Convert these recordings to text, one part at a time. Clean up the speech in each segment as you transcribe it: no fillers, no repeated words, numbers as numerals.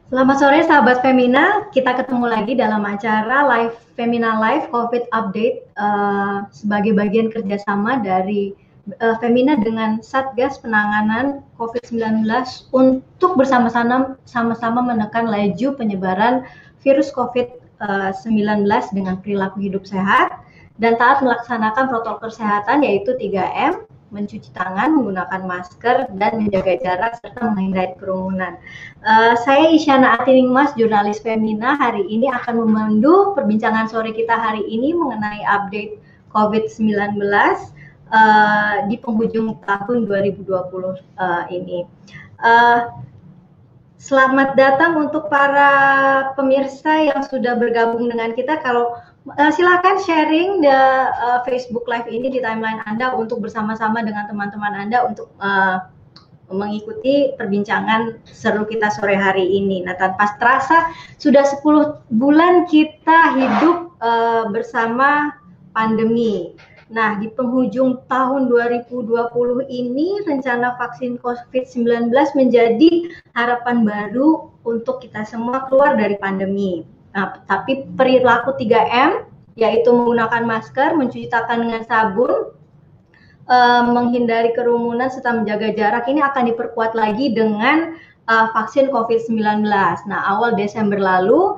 Selamat sore sahabat Femina, kita ketemu lagi dalam acara live Femina Live COVID Update sebagai bagian kerjasama dari Femina dengan Satgas Penanganan COVID-19 untuk bersama-sama menekan laju penyebaran virus COVID-19 dengan perilaku hidup sehat dan taat melaksanakan protokol kesehatan yaitu 3M, mencuci tangan, menggunakan masker, dan menjaga jarak serta menghindari kerumunan. Saya Isyana Atiningmas, jurnalis Femina, hari ini akan memandu perbincangan sore kita hari ini mengenai update COVID-19 di penghujung tahun 2020 ini. Selamat datang untuk para pemirsa yang sudah bergabung dengan kita. Kalau silakan sharing di Facebook Live ini di timeline Anda untuk bersama-sama dengan teman-teman Anda untuk mengikuti perbincangan seru kita sore hari ini. Nah, tanpa terasa sudah 10 bulan kita hidup bersama pandemi. Nah, di penghujung tahun 2020 ini rencana vaksin COVID-19 menjadi harapan baru untuk kita semua keluar dari pandemi. Nah, tapi perilaku 3M, yaitu menggunakan masker, mencuci tangan dengan sabun, menghindari kerumunan serta menjaga jarak ini akan diperkuat lagi dengan vaksin COVID-19. Nah, awal Desember lalu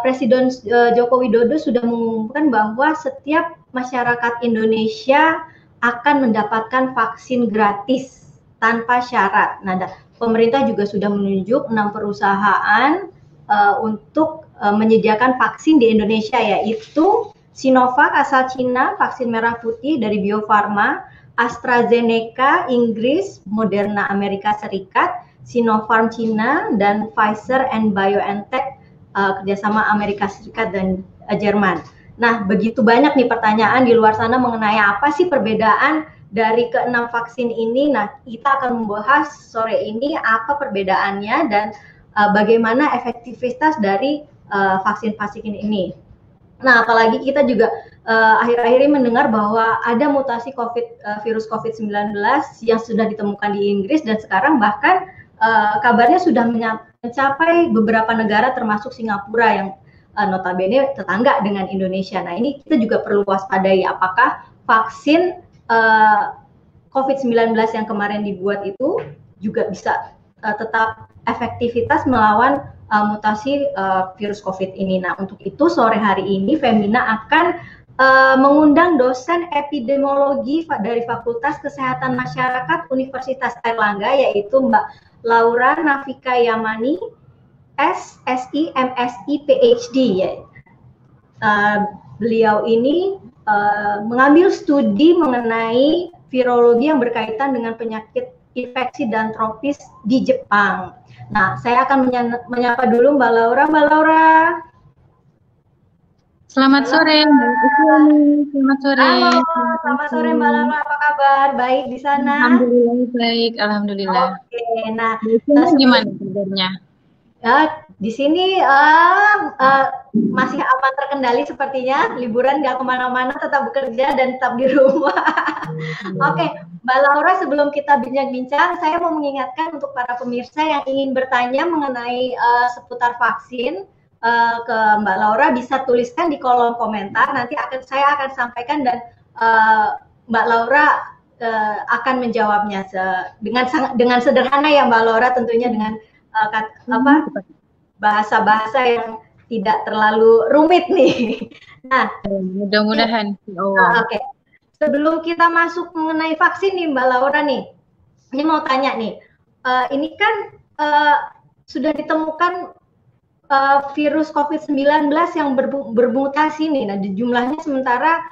Presiden Joko Widodo sudah mengumumkan bahwa setiap masyarakat Indonesia akan mendapatkan vaksin gratis tanpa syarat. Nah, pemerintah juga sudah menunjuk 6 perusahaan untuk menyediakan vaksin di Indonesia, yaitu Sinovac asal Cina, vaksin merah putih dari Bio Farma, AstraZeneca Inggris, Moderna Amerika Serikat, Sinopharm Cina, dan Pfizer and BioNTech kerjasama Amerika Serikat dan Jerman. Nah, begitu banyak nih pertanyaan di luar sana mengenai apa sih perbedaan dari ke-6 vaksin ini. Nah, kita akan membahas sore ini apa perbedaannya dan bagaimana efektivitas dari vaksin-vaksin ini. Nah, apalagi kita juga akhir-akhir ini mendengar bahwa ada mutasi virus COVID-19 yang sudah ditemukan di Inggris dan sekarang bahkan kabarnya sudah mencapai beberapa negara termasuk Singapura yang notabene tetangga dengan Indonesia. Nah, ini kita juga perlu waspadai apakah vaksin COVID-19 yang kemarin dibuat itu juga bisa tetap efektivitas melawan mutasi virus COVID ini. Nah, untuk itu sore hari ini Femina akan mengundang dosen epidemiologi dari Fakultas Kesehatan Masyarakat Universitas Airlangga, yaitu Mbak Laura Nafika Yamani, SSI, MSI, PhD. Beliau ini mengambil studi mengenai virologi yang berkaitan dengan penyakit infeksi dan tropis di Jepang. Nah, saya akan menyapa dulu Mbak Laura. Mbak Laura. Selamat sore, Mbak Isyana. Selamat sore. Halo, selamat sore Mbak Laura. Apa kabar? Baik di sana? Alhamdulillah baik, alhamdulillah. Oke, nah gimana kabarnya? Di sini masih aman terkendali sepertinya. Liburan nggak kemana-mana, tetap bekerja dan tetap di rumah. Oke, Mbak Laura, sebelum kita bincang-bincang, saya mau mengingatkan untuk para pemirsa yang ingin bertanya mengenai seputar vaksin ke Mbak Laura, bisa tuliskan di kolom komentar. Nanti saya akan sampaikan dan Mbak Laura akan menjawabnya dengan sederhana ya Mbak Laura, tentunya dengan bahasa-bahasa yang tidak terlalu rumit nih. Nah, mudah-mudahan. Oke. Sebelum kita masuk mengenai vaksin nih Mbak Laura nih, ini mau tanya nih, ini kan sudah ditemukan virus COVID-19 yang bermutasi nih. Nah, jumlahnya sementara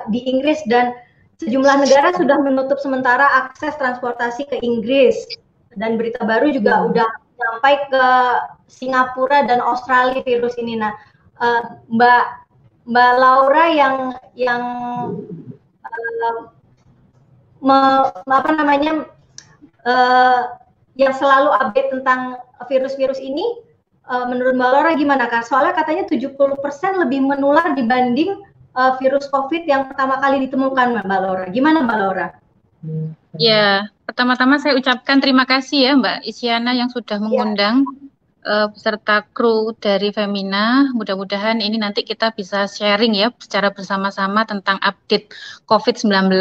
di Inggris dan sejumlah negara sudah menutup sementara akses transportasi ke Inggris. Dan berita baru juga udah sampai ke Singapura dan Australia virus ini. Nah, Mbak Laura yang yang selalu update tentang virus-virus ini, menurut Mbak Laura gimana Kak? Soalnya katanya 70% lebih menular dibanding virus COVID yang pertama kali ditemukan Mbak Laura. Gimana Mbak Laura? Ya, pertama-tama saya ucapkan terima kasih ya Mbak Isyana yang sudah mengundang beserta kru dari Femina. Mudah-mudahan ini nanti kita bisa sharing ya secara bersama-sama tentang update COVID-19,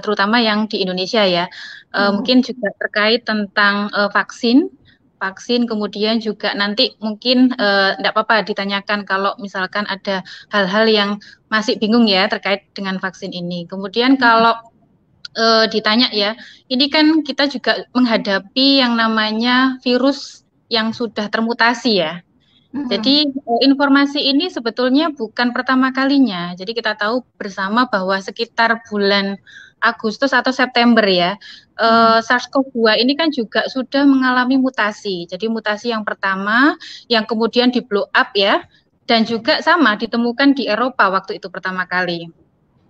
terutama yang di Indonesia ya. Mungkin juga terkait tentang vaksin, kemudian juga nanti mungkin enggak apa-apa ditanyakan kalau misalkan ada hal-hal yang masih bingung ya terkait dengan vaksin ini. Kemudian kalau ditanya ya, ini kan kita juga menghadapi yang namanya virus yang sudah termutasi ya. Jadi informasi ini sebetulnya bukan pertama kalinya. Jadi kita tahu bersama bahwa sekitar bulan Agustus atau September ya, SARS-CoV-2 ini kan juga sudah mengalami mutasi. Jadi mutasi yang pertama yang kemudian di blow up ya, dan juga sama ditemukan di Eropa waktu itu pertama kali.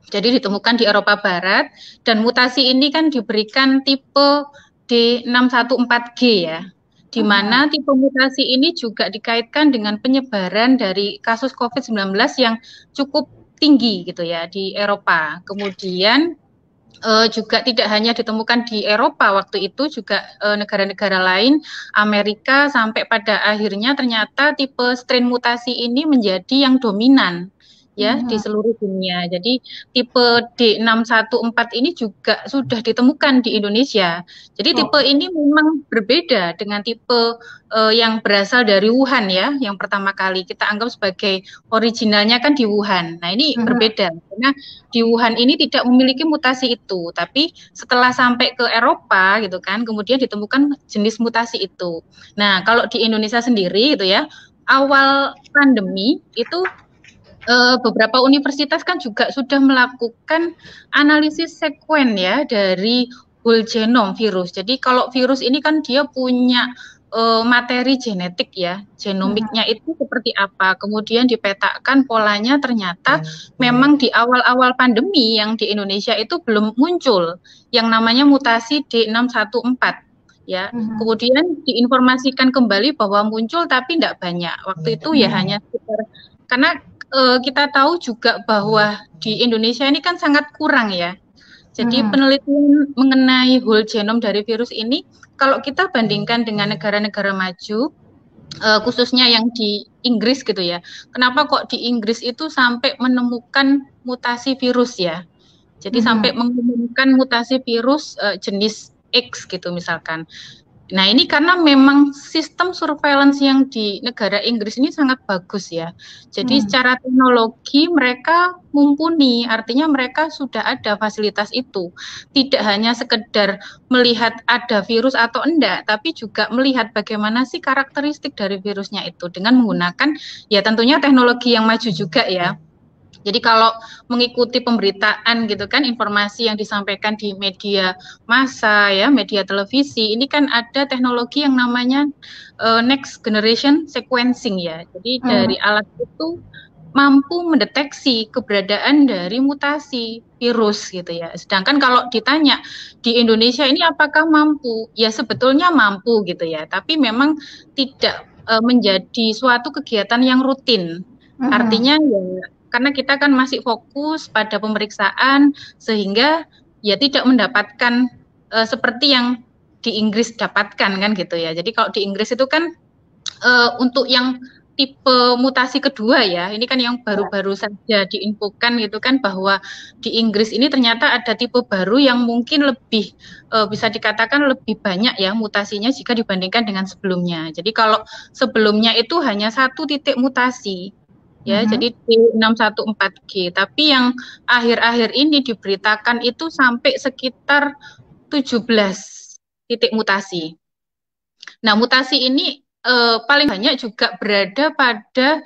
Jadi ditemukan di Eropa Barat dan mutasi ini kan diberikan tipe D614G ya, di mana tipe mutasi ini juga dikaitkan dengan penyebaran dari kasus COVID-19 yang cukup tinggi gitu ya di Eropa. Kemudian juga tidak hanya ditemukan di Eropa waktu itu, juga negara-negara lain, Amerika, sampai pada akhirnya ternyata tipe strain mutasi ini menjadi yang dominan ya di seluruh dunia. Jadi tipe D614 ini juga sudah ditemukan di Indonesia. Jadi tipe ini memang berbeda dengan tipe yang berasal dari Wuhan ya, yang pertama kali kita anggap sebagai originalnya kan di Wuhan. Nah ini berbeda karena di Wuhan ini tidak memiliki mutasi itu, tapi setelah sampai ke Eropa gitu kan, kemudian ditemukan jenis mutasi itu. Nah kalau di Indonesia sendiri gitu ya, awal pandemi itu beberapa universitas kan juga sudah melakukan analisis sekuen ya dari whole genome virus. Jadi kalau virus ini kan dia punya materi genetik ya, genomiknya itu seperti apa. Kemudian dipetakan polanya ternyata memang di awal-awal pandemi yang di Indonesia itu belum muncul yang namanya mutasi D614 ya. Kemudian diinformasikan kembali bahwa muncul tapi tidak banyak. Waktu itu ya hanya sekitar, karena kita tahu juga bahwa di Indonesia ini kan sangat kurang ya. Jadi penelitian mengenai whole genome dari virus ini, kalau kita bandingkan dengan negara-negara maju, khususnya yang di Inggris gitu ya. Kenapa kok di Inggris itu sampai menemukan mutasi virus ya? Jadi sampai mengumumkan mutasi virus jenis X gitu misalkan. Nah ini karena memang sistem surveillance yang di negara Inggris ini sangat bagus ya. Jadi secara teknologi mereka mumpuni, artinya mereka sudah ada fasilitas itu. Tidak hanya sekedar melihat ada virus atau enggak, tapi juga melihat bagaimana sih karakteristik dari virusnya itu dengan menggunakan ya tentunya teknologi yang maju juga ya. Jadi kalau mengikuti pemberitaan gitu kan, informasi yang disampaikan di media massa ya, media televisi, ini kan ada teknologi yang namanya next generation sequencing ya. Jadi dari alat itu mampu mendeteksi keberadaan dari mutasi virus gitu ya. Sedangkan kalau ditanya di Indonesia ini apakah mampu? Ya sebetulnya mampu gitu ya, tapi memang tidak menjadi suatu kegiatan yang rutin. Artinya ya karena kita kan masih fokus pada pemeriksaan sehingga ya tidak mendapatkan seperti yang di Inggris dapatkan kan gitu ya. Jadi kalau di Inggris itu kan untuk yang tipe mutasi kedua ya, ini kan yang baru-baru saja diinfokan gitu kan bahwa di Inggris ini ternyata ada tipe baru yang mungkin lebih bisa dikatakan lebih banyak ya mutasinya jika dibandingkan dengan sebelumnya. Jadi kalau sebelumnya itu hanya satu titik mutasi ya, jadi D614G. Tapi yang akhir-akhir ini diberitakan itu sampai sekitar 17 titik mutasi. Nah, mutasi ini paling banyak juga berada pada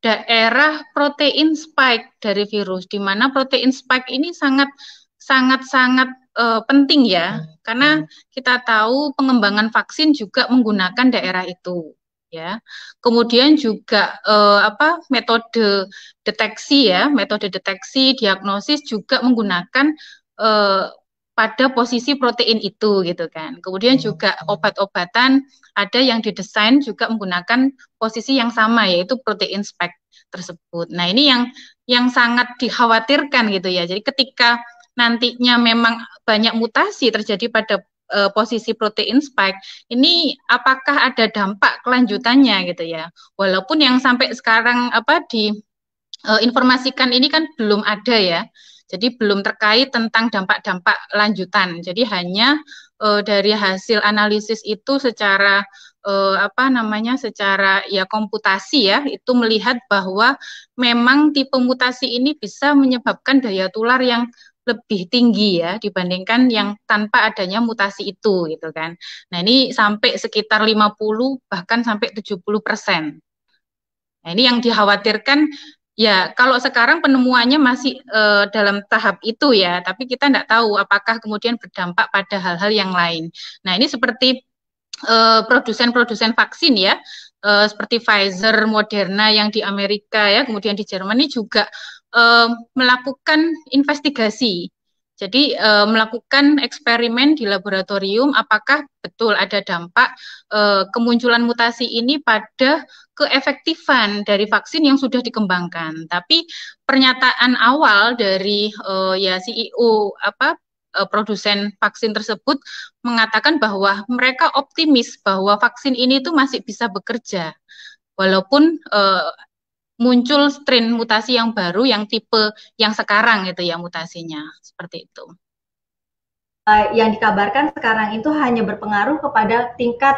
daerah protein spike dari virus, di mana protein spike ini sangat penting ya, karena kita tahu pengembangan vaksin juga menggunakan daerah itu. Ya, kemudian juga metode deteksi ya, metode deteksi diagnosis juga menggunakan pada posisi protein itu gitu kan. Kemudian juga obat-obatan ada yang didesain juga menggunakan posisi yang sama yaitu protein spike tersebut. Nah ini yang sangat dikhawatirkan gitu ya. Jadi ketika nantinya memang banyak mutasi terjadi pada posisi protein spike, ini apakah ada dampak kelanjutannya gitu ya. Walaupun yang sampai sekarang informasikan ini kan belum ada ya. Jadi belum terkait tentang dampak-dampak lanjutan. Jadi hanya dari hasil analisis itu secara secara ya komputasi ya, itu melihat bahwa memang tipe mutasi ini bisa menyebabkan daya tular yang lebih tinggi ya dibandingkan yang tanpa adanya mutasi itu gitu kan. Nah, ini sampai sekitar 50 bahkan sampai 70%. Nah, ini yang dikhawatirkan ya, kalau sekarang penemuannya masih dalam tahap itu ya, tapi kita tidak tahu apakah kemudian berdampak pada hal-hal yang lain. Nah, ini seperti produsen-produsen vaksin ya, seperti Pfizer, Moderna yang di Amerika ya, kemudian di Jerman juga melakukan investigasi. Jadi melakukan eksperimen di laboratorium apakah betul ada dampak kemunculan mutasi ini pada keefektifan dari vaksin yang sudah dikembangkan. Tapi pernyataan awal dari ya CEO produsen vaksin tersebut mengatakan bahwa mereka optimis bahwa vaksin ini tuh masih bisa bekerja walaupun muncul strain mutasi yang baru yang tipe yang sekarang itu ya mutasinya seperti itu. Yang dikabarkan sekarang itu hanya berpengaruh kepada tingkat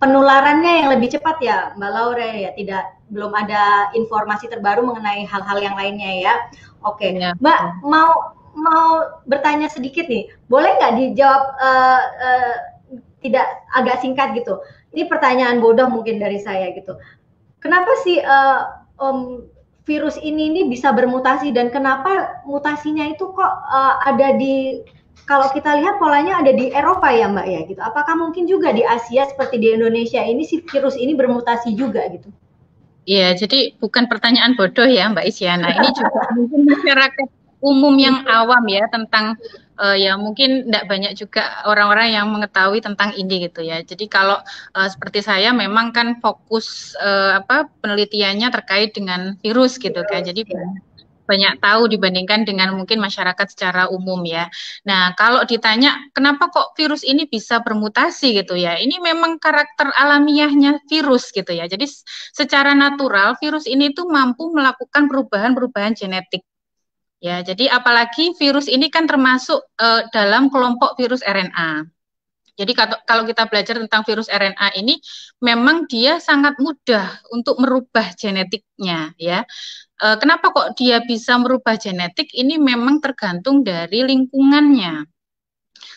penularannya yang lebih cepat ya, Mbak Laura ya. Belum ada informasi terbaru mengenai hal-hal yang lainnya ya. Oke, ya. Mbak mau bertanya sedikit nih, boleh nggak dijawab tidak agak singkat gitu? Ini pertanyaan bodoh mungkin dari saya gitu. Kenapa sih virus ini bisa bermutasi dan kenapa mutasinya itu kok ada di, kalau kita lihat polanya ada di Eropa ya Mbak ya gitu. Apakah mungkin juga di Asia seperti di Indonesia ini si virus ini bermutasi juga gitu? Iya, jadi bukan pertanyaan bodoh ya Mbak Isyana. Ini juga mungkin masyarakat umum yang awam ya tentang ya mungkin tidak banyak juga orang-orang yang mengetahui tentang ini gitu ya. Jadi kalau seperti saya memang kan fokus penelitiannya terkait dengan virus gitu kan. Jadi banyak tahu dibandingkan dengan mungkin masyarakat secara umum ya. Nah, kalau ditanya kenapa kok virus ini bisa bermutasi gitu ya, ini memang karakter alamiahnya virus gitu ya. Jadi secara natural virus ini tuh mampu melakukan perubahan-perubahan genetik. Ya, jadi apalagi virus ini kan termasuk dalam kelompok virus RNA. Jadi kalau kita belajar tentang virus RNA ini, memang dia sangat mudah untuk merubah genetiknya ya. Kenapa kok dia bisa merubah genetik? Ini memang tergantung dari lingkungannya.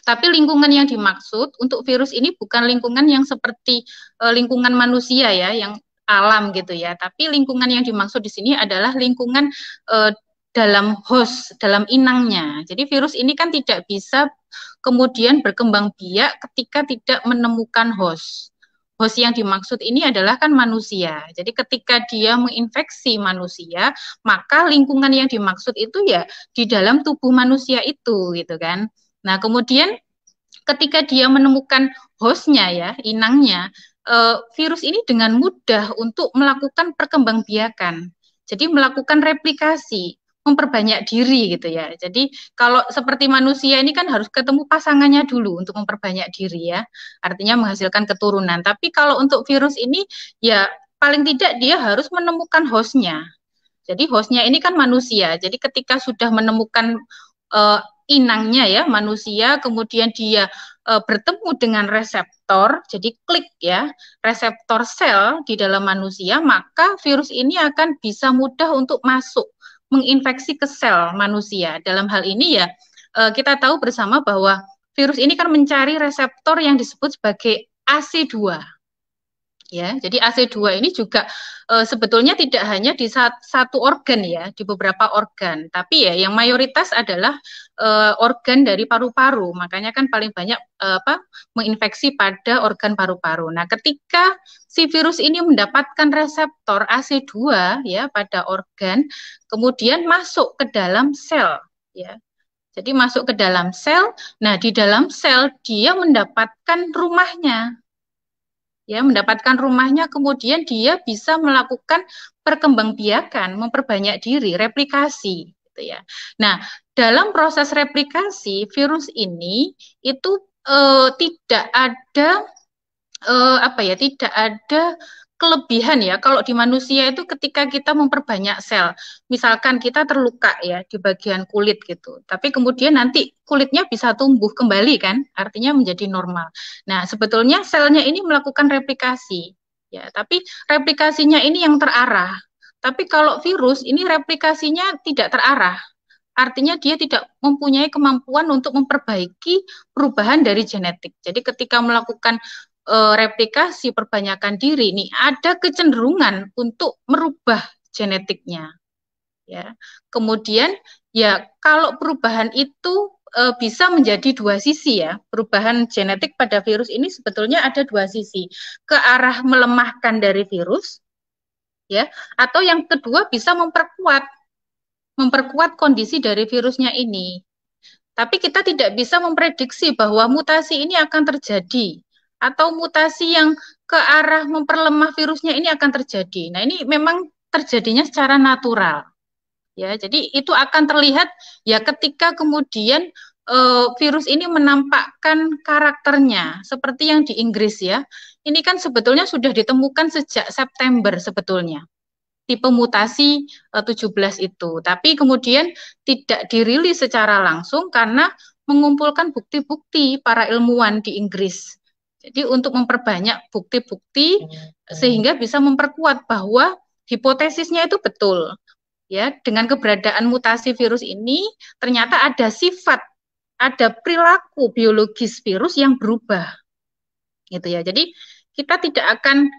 Tapi lingkungan yang dimaksud untuk virus ini bukan lingkungan yang seperti lingkungan manusia ya, yang alam gitu ya. Tapi lingkungan yang dimaksud di sini adalah lingkungan dalam host, dalam inangnya. Jadi virus ini kan tidak bisa kemudian berkembang biak ketika tidak menemukan host. Host yang dimaksud ini adalah kan manusia. Jadi ketika dia menginfeksi manusia, maka lingkungan yang dimaksud itu ya di dalam tubuh manusia itu gitu kan. Nah, kemudian ketika dia menemukan hostnya ya, inangnya, virus ini dengan mudah untuk melakukan perkembangbiakan. Jadi melakukan replikasi, memperbanyak diri gitu ya. Jadi kalau seperti manusia ini kan harus ketemu pasangannya dulu untuk memperbanyak diri ya. Artinya menghasilkan keturunan. Tapi kalau untuk virus ini ya paling tidak dia harus menemukan hostnya. Jadi hostnya ini kan manusia. Jadi ketika sudah menemukan inangnya ya manusia, kemudian dia bertemu dengan reseptor, jadi klik ya, reseptor sel di dalam manusia, maka virus ini akan bisa mudah untuk masuk menginfeksi ke sel manusia. Dalam hal ini ya kita tahu bersama bahwa virus ini kan mencari reseptor yang disebut sebagai AC2. Ya, jadi AC2 ini juga sebetulnya tidak hanya di satu organ ya, di beberapa organ, tapi ya yang mayoritas adalah organ dari paru-paru. Makanya kan paling banyak menginfeksi pada organ paru-paru. Nah, ketika si virus ini mendapatkan reseptor AC2 ya pada organ, kemudian masuk ke dalam sel ya. Jadi masuk ke dalam sel. Nah, di dalam sel dia mendapatkan rumahnya. Ya, mendapatkan rumahnya, kemudian dia bisa melakukan perkembangbiakan, memperbanyak diri, replikasi gitu ya. Nah, dalam proses replikasi virus ini itu tidak ada tidak ada kelebihan ya. Kalau di manusia itu ketika kita memperbanyak sel, misalkan kita terluka ya di bagian kulit gitu, tapi kemudian nanti kulitnya bisa tumbuh kembali kan, artinya menjadi normal. Nah, sebetulnya selnya ini melakukan replikasi ya, tapi replikasinya ini yang terarah. Tapi kalau virus ini replikasinya tidak terarah. Artinya dia tidak mempunyai kemampuan untuk memperbaiki perubahan dari genetik. Jadi ketika melakukan replikasi perbanyakan diri, nih ada kecenderungan untuk merubah genetiknya. Ya, kemudian ya kalau perubahan itu bisa menjadi dua sisi ya. Perubahan genetik pada virus ini sebetulnya ada dua sisi, ke arah melemahkan dari virus, ya, atau yang kedua bisa memperkuat kondisi dari virusnya ini. Tapi kita tidak bisa memprediksi bahwa mutasi ini akan terjadi atau mutasi yang ke arah memperlemah virusnya ini akan terjadi. Nah, ini memang terjadinya secara natural. Ya, jadi itu akan terlihat ya ketika kemudian virus ini menampakkan karakternya seperti yang di Inggris ya. Ini kan sebetulnya sudah ditemukan sejak September sebetulnya tipe mutasi 17 itu. Tapi kemudian tidak dirilis secara langsung karena mengumpulkan bukti-bukti para ilmuwan di Inggris. Jadi untuk memperbanyak bukti-bukti sehingga bisa memperkuat bahwa hipotesisnya itu betul. Ya, dengan keberadaan mutasi virus ini ternyata ada sifat, ada perilaku biologis virus yang berubah. Gitu ya. Jadi kita tidak akan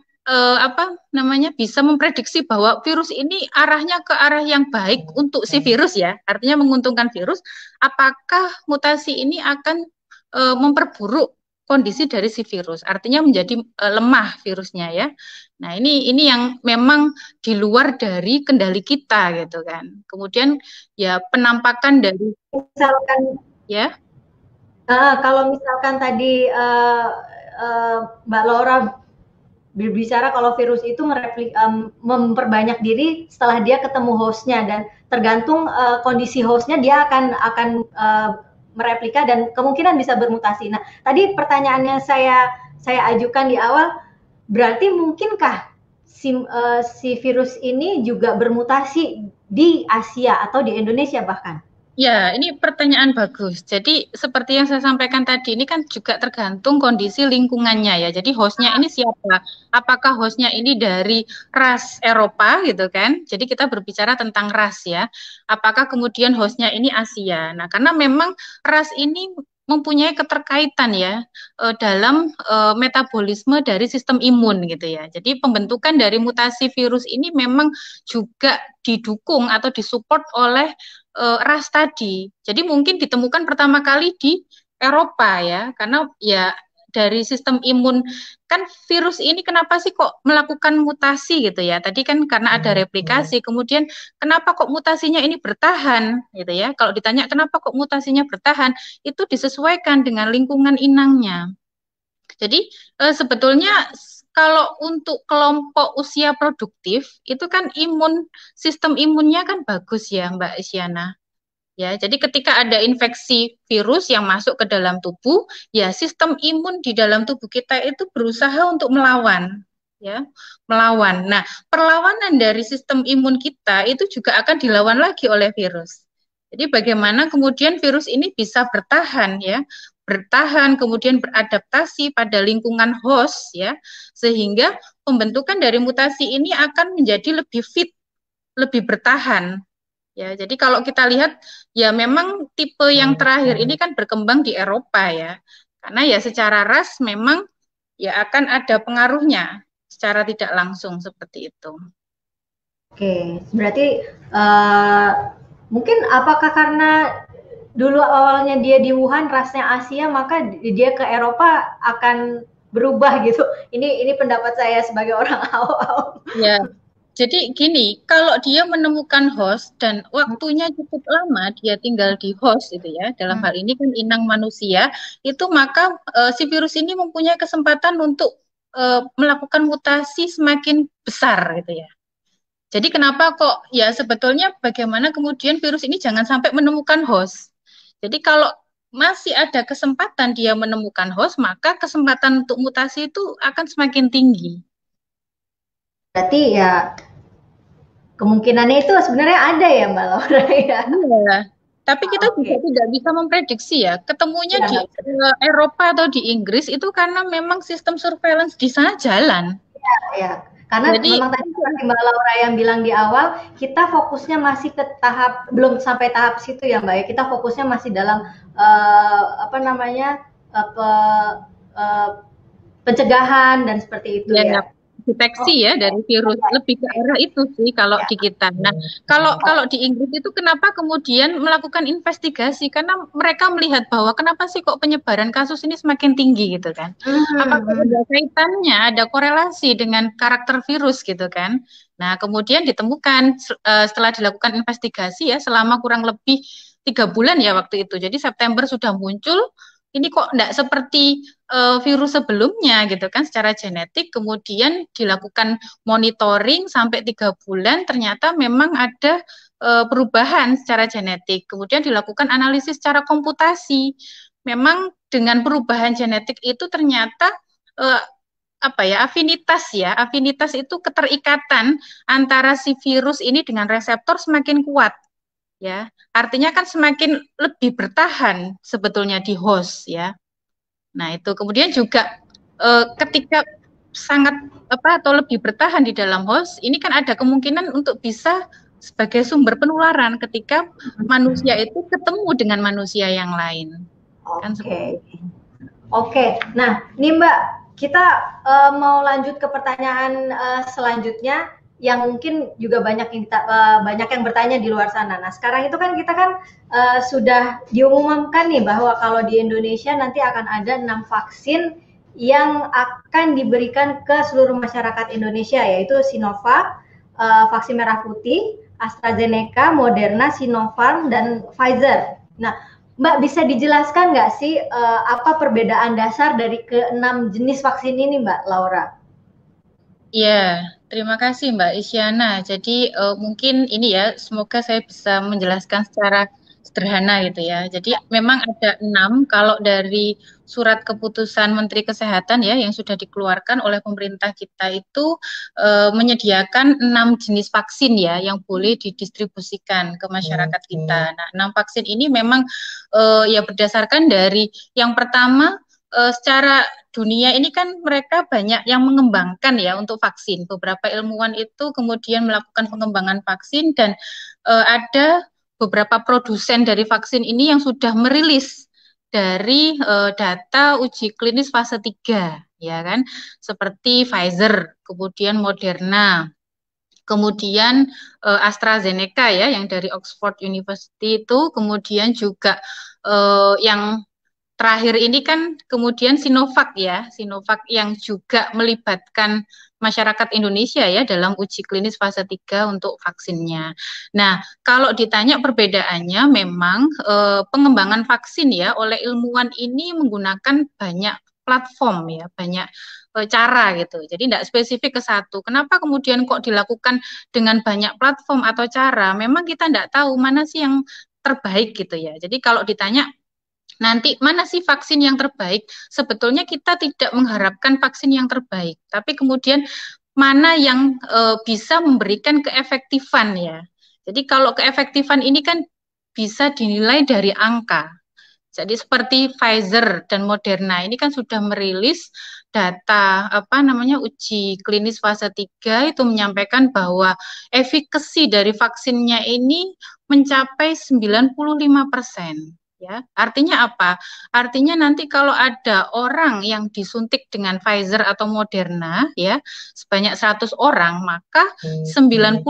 bisa memprediksi bahwa virus ini arahnya ke arah yang baik untuk si virus ya, artinya menguntungkan virus. Apakah mutasi ini akan memperburuk kondisi dari si virus, artinya menjadi lemah virusnya ya. Nah ini yang memang di luar dari kendali kita gitu kan. Kemudian ya penampakan dari misalkan ya. Kalau misalkan tadi Mbak Laura berbicara kalau virus itu memperbanyak diri setelah dia ketemu hostnya dan tergantung kondisi hostnya dia akan mereplika dan kemungkinan bisa bermutasi. Nah, tadi pertanyaannya saya ajukan di awal, berarti mungkinkah si virus ini juga bermutasi di Asia atau di Indonesia bahkan? Ya, ini pertanyaan bagus. Jadi seperti yang saya sampaikan tadi, ini kan juga tergantung kondisi lingkungannya ya. Jadi hostnya ini siapa? Apakah hostnya ini dari ras Eropa gitu kan? Jadi kita berbicara tentang ras ya. Apakah kemudian hostnya ini Asia? Nah, karena memang ras ini mempunyai keterkaitan ya dalam metabolisme dari sistem imun gitu ya. Jadi pembentukan dari mutasi virus ini memang juga didukung atau disupport oleh ras tadi. Jadi mungkin ditemukan pertama kali di Eropa ya, karena ya dari sistem imun kan virus ini kenapa sih kok melakukan mutasi gitu ya? Tadi kan karena ada replikasi, kemudian kenapa kok mutasinya ini bertahan gitu ya? Kalau ditanya kenapa kok mutasinya bertahan, itu disesuaikan dengan lingkungan inangnya. Jadi sebetulnya kalau untuk kelompok usia produktif itu kan sistem imunnya kan bagus ya Mbak Isyana. Ya, jadi ketika ada infeksi virus yang masuk ke dalam tubuh, ya sistem imun di dalam tubuh kita itu berusaha untuk melawan, ya, melawan. Nah, perlawanan dari sistem imun kita itu juga akan dilawan lagi oleh virus. Jadi bagaimana kemudian virus ini bisa bertahan, ya, bertahan kemudian beradaptasi pada lingkungan host, ya, sehingga pembentukan dari mutasi ini akan menjadi lebih fit, lebih bertahan. Ya, jadi kalau kita lihat ya memang tipe yang terakhir ini kan berkembang di Eropa ya. Karena ya secara ras memang ya akan ada pengaruhnya secara tidak langsung seperti itu. Oke, berarti mungkin apakah karena dulu awalnya dia di Wuhan rasnya Asia maka dia ke Eropa akan berubah gitu. Ini pendapat saya sebagai orang awam. Ya. Jadi gini, kalau dia menemukan host dan waktunya cukup lama dia tinggal di host itu ya, dalam hal ini kan inang manusia, itu maka si virus ini mempunyai kesempatan untuk melakukan mutasi semakin besar gitu ya. Jadi kenapa kok ya sebetulnya bagaimana kemudian virus ini jangan sampai menemukan host. Jadi kalau masih ada kesempatan dia menemukan host, maka kesempatan untuk mutasi itu akan semakin tinggi. Berarti ya kemungkinannya itu sebenarnya ada ya Mbak Laura ya. Iya. Tapi kita juga Oke. tidak bisa memprediksi ya. Ketemunya Ya, di nggak bisa. Eropa atau di Inggris itu karena memang sistem surveillance di sana jalan. Ya, karena Jadi memang tadi seperti Mbak Laura yang bilang di awal, kita fokusnya masih ke tahap belum sampai tahap situ ya Mbak ya. Kita fokusnya masih dalam apa namanya pe, uh, pencegahan dan seperti itu ya, ya. deteksi Oke, ya dari virus lebih ke arah itu sih kalau ya. di kita. Nah, kalau Oh, kalau di Inggris itu kenapa kemudian melakukan investigasi? Karena mereka melihat bahwa kenapa sih kok penyebaran kasus ini semakin tinggi gitu kan? Apakah ada kaitannya, ada korelasi dengan karakter virus gitu kan? Nah, kemudian ditemukan setelah dilakukan investigasi ya selama kurang lebih 3 bulan ya waktu itu. Jadi September sudah muncul. Ini kok enggak seperti virus sebelumnya gitu kan secara genetik, kemudian dilakukan monitoring sampai 3 bulan, ternyata memang ada perubahan secara genetik, kemudian dilakukan analisis secara komputasi. Memang dengan perubahan genetik itu ternyata eh, apa ya, afinitas itu keterikatan antara si virus ini dengan reseptor semakin kuat ya, artinya kan semakin lebih bertahan sebetulnya di host ya. Nah, itu kemudian juga ketika sangat apa atau lebih bertahan di dalam host, ini kan ada kemungkinan untuk bisa sebagai sumber penularan ketika manusia itu ketemu dengan manusia yang lain. Kan seperti oke. itu. Oke, nah ini Mbak, kita mau lanjut ke pertanyaan selanjutnya yang mungkin juga banyak yang bertanya di luar sana. Nah, sekarang itu kan kita kan sudah diumumkan nih bahwa kalau di Indonesia nanti akan ada 6 vaksin yang akan diberikan ke seluruh masyarakat Indonesia, yaitu Sinovac, vaksin merah putih, AstraZeneca, Moderna, Sinopharm, dan Pfizer. Nah, Mbak bisa dijelaskan nggak sih apa perbedaan dasar dari keenam jenis vaksin ini, Mbak Laura? Iya, terima kasih Mbak Isyana. Jadi mungkin ini ya, semoga saya bisa menjelaskan secara sederhana gitu ya. Jadi memang ada 6 kalau dari surat keputusan Menteri Kesehatan ya yang sudah dikeluarkan oleh pemerintah kita itu menyediakan 6 jenis vaksin ya yang boleh didistribusikan ke masyarakat kita. Nah, 6 vaksin ini memang ya berdasarkan dari yang pertama secara dunia ini kan mereka banyak yang mengembangkan ya untuk vaksin. Beberapa ilmuwan itu kemudian melakukan pengembangan vaksin dan ada beberapa produsen dari vaksin ini yang sudah merilis dari data uji klinis fase 3 ya kan, seperti Pfizer, kemudian Moderna, kemudian AstraZeneca ya yang dari Oxford University itu, kemudian juga yang terakhir ini kan kemudian Sinovac ya, Sinovac yang juga melibatkan masyarakat Indonesia ya dalam uji klinis fase 3 untuk vaksinnya. Nah, kalau ditanya perbedaannya memang pengembangan vaksin ya oleh ilmuwan ini menggunakan banyak platform ya, banyak cara gitu. Jadi tidak spesifik ke satu. Kenapa kemudian kok dilakukan dengan banyak platform atau cara? Memang kita tidak tahu mana sih yang terbaik gitu ya. Jadi kalau ditanya nanti mana sih vaksin yang terbaik? Sebetulnya kita tidak mengharapkan vaksin yang terbaik, tapi kemudian mana yang bisa memberikan keefektifan ya. Jadi kalau keefektifan ini kan bisa dinilai dari angka. Jadi seperti Pfizer dan Moderna ini kan sudah merilis data apa namanya uji klinis fase 3 itu menyampaikan bahwa efikasi dari vaksinnya ini mencapai 95%. Ya, artinya apa? Artinya nanti kalau ada orang yang disuntik dengan Pfizer atau Moderna ya, sebanyak 100 orang, maka 95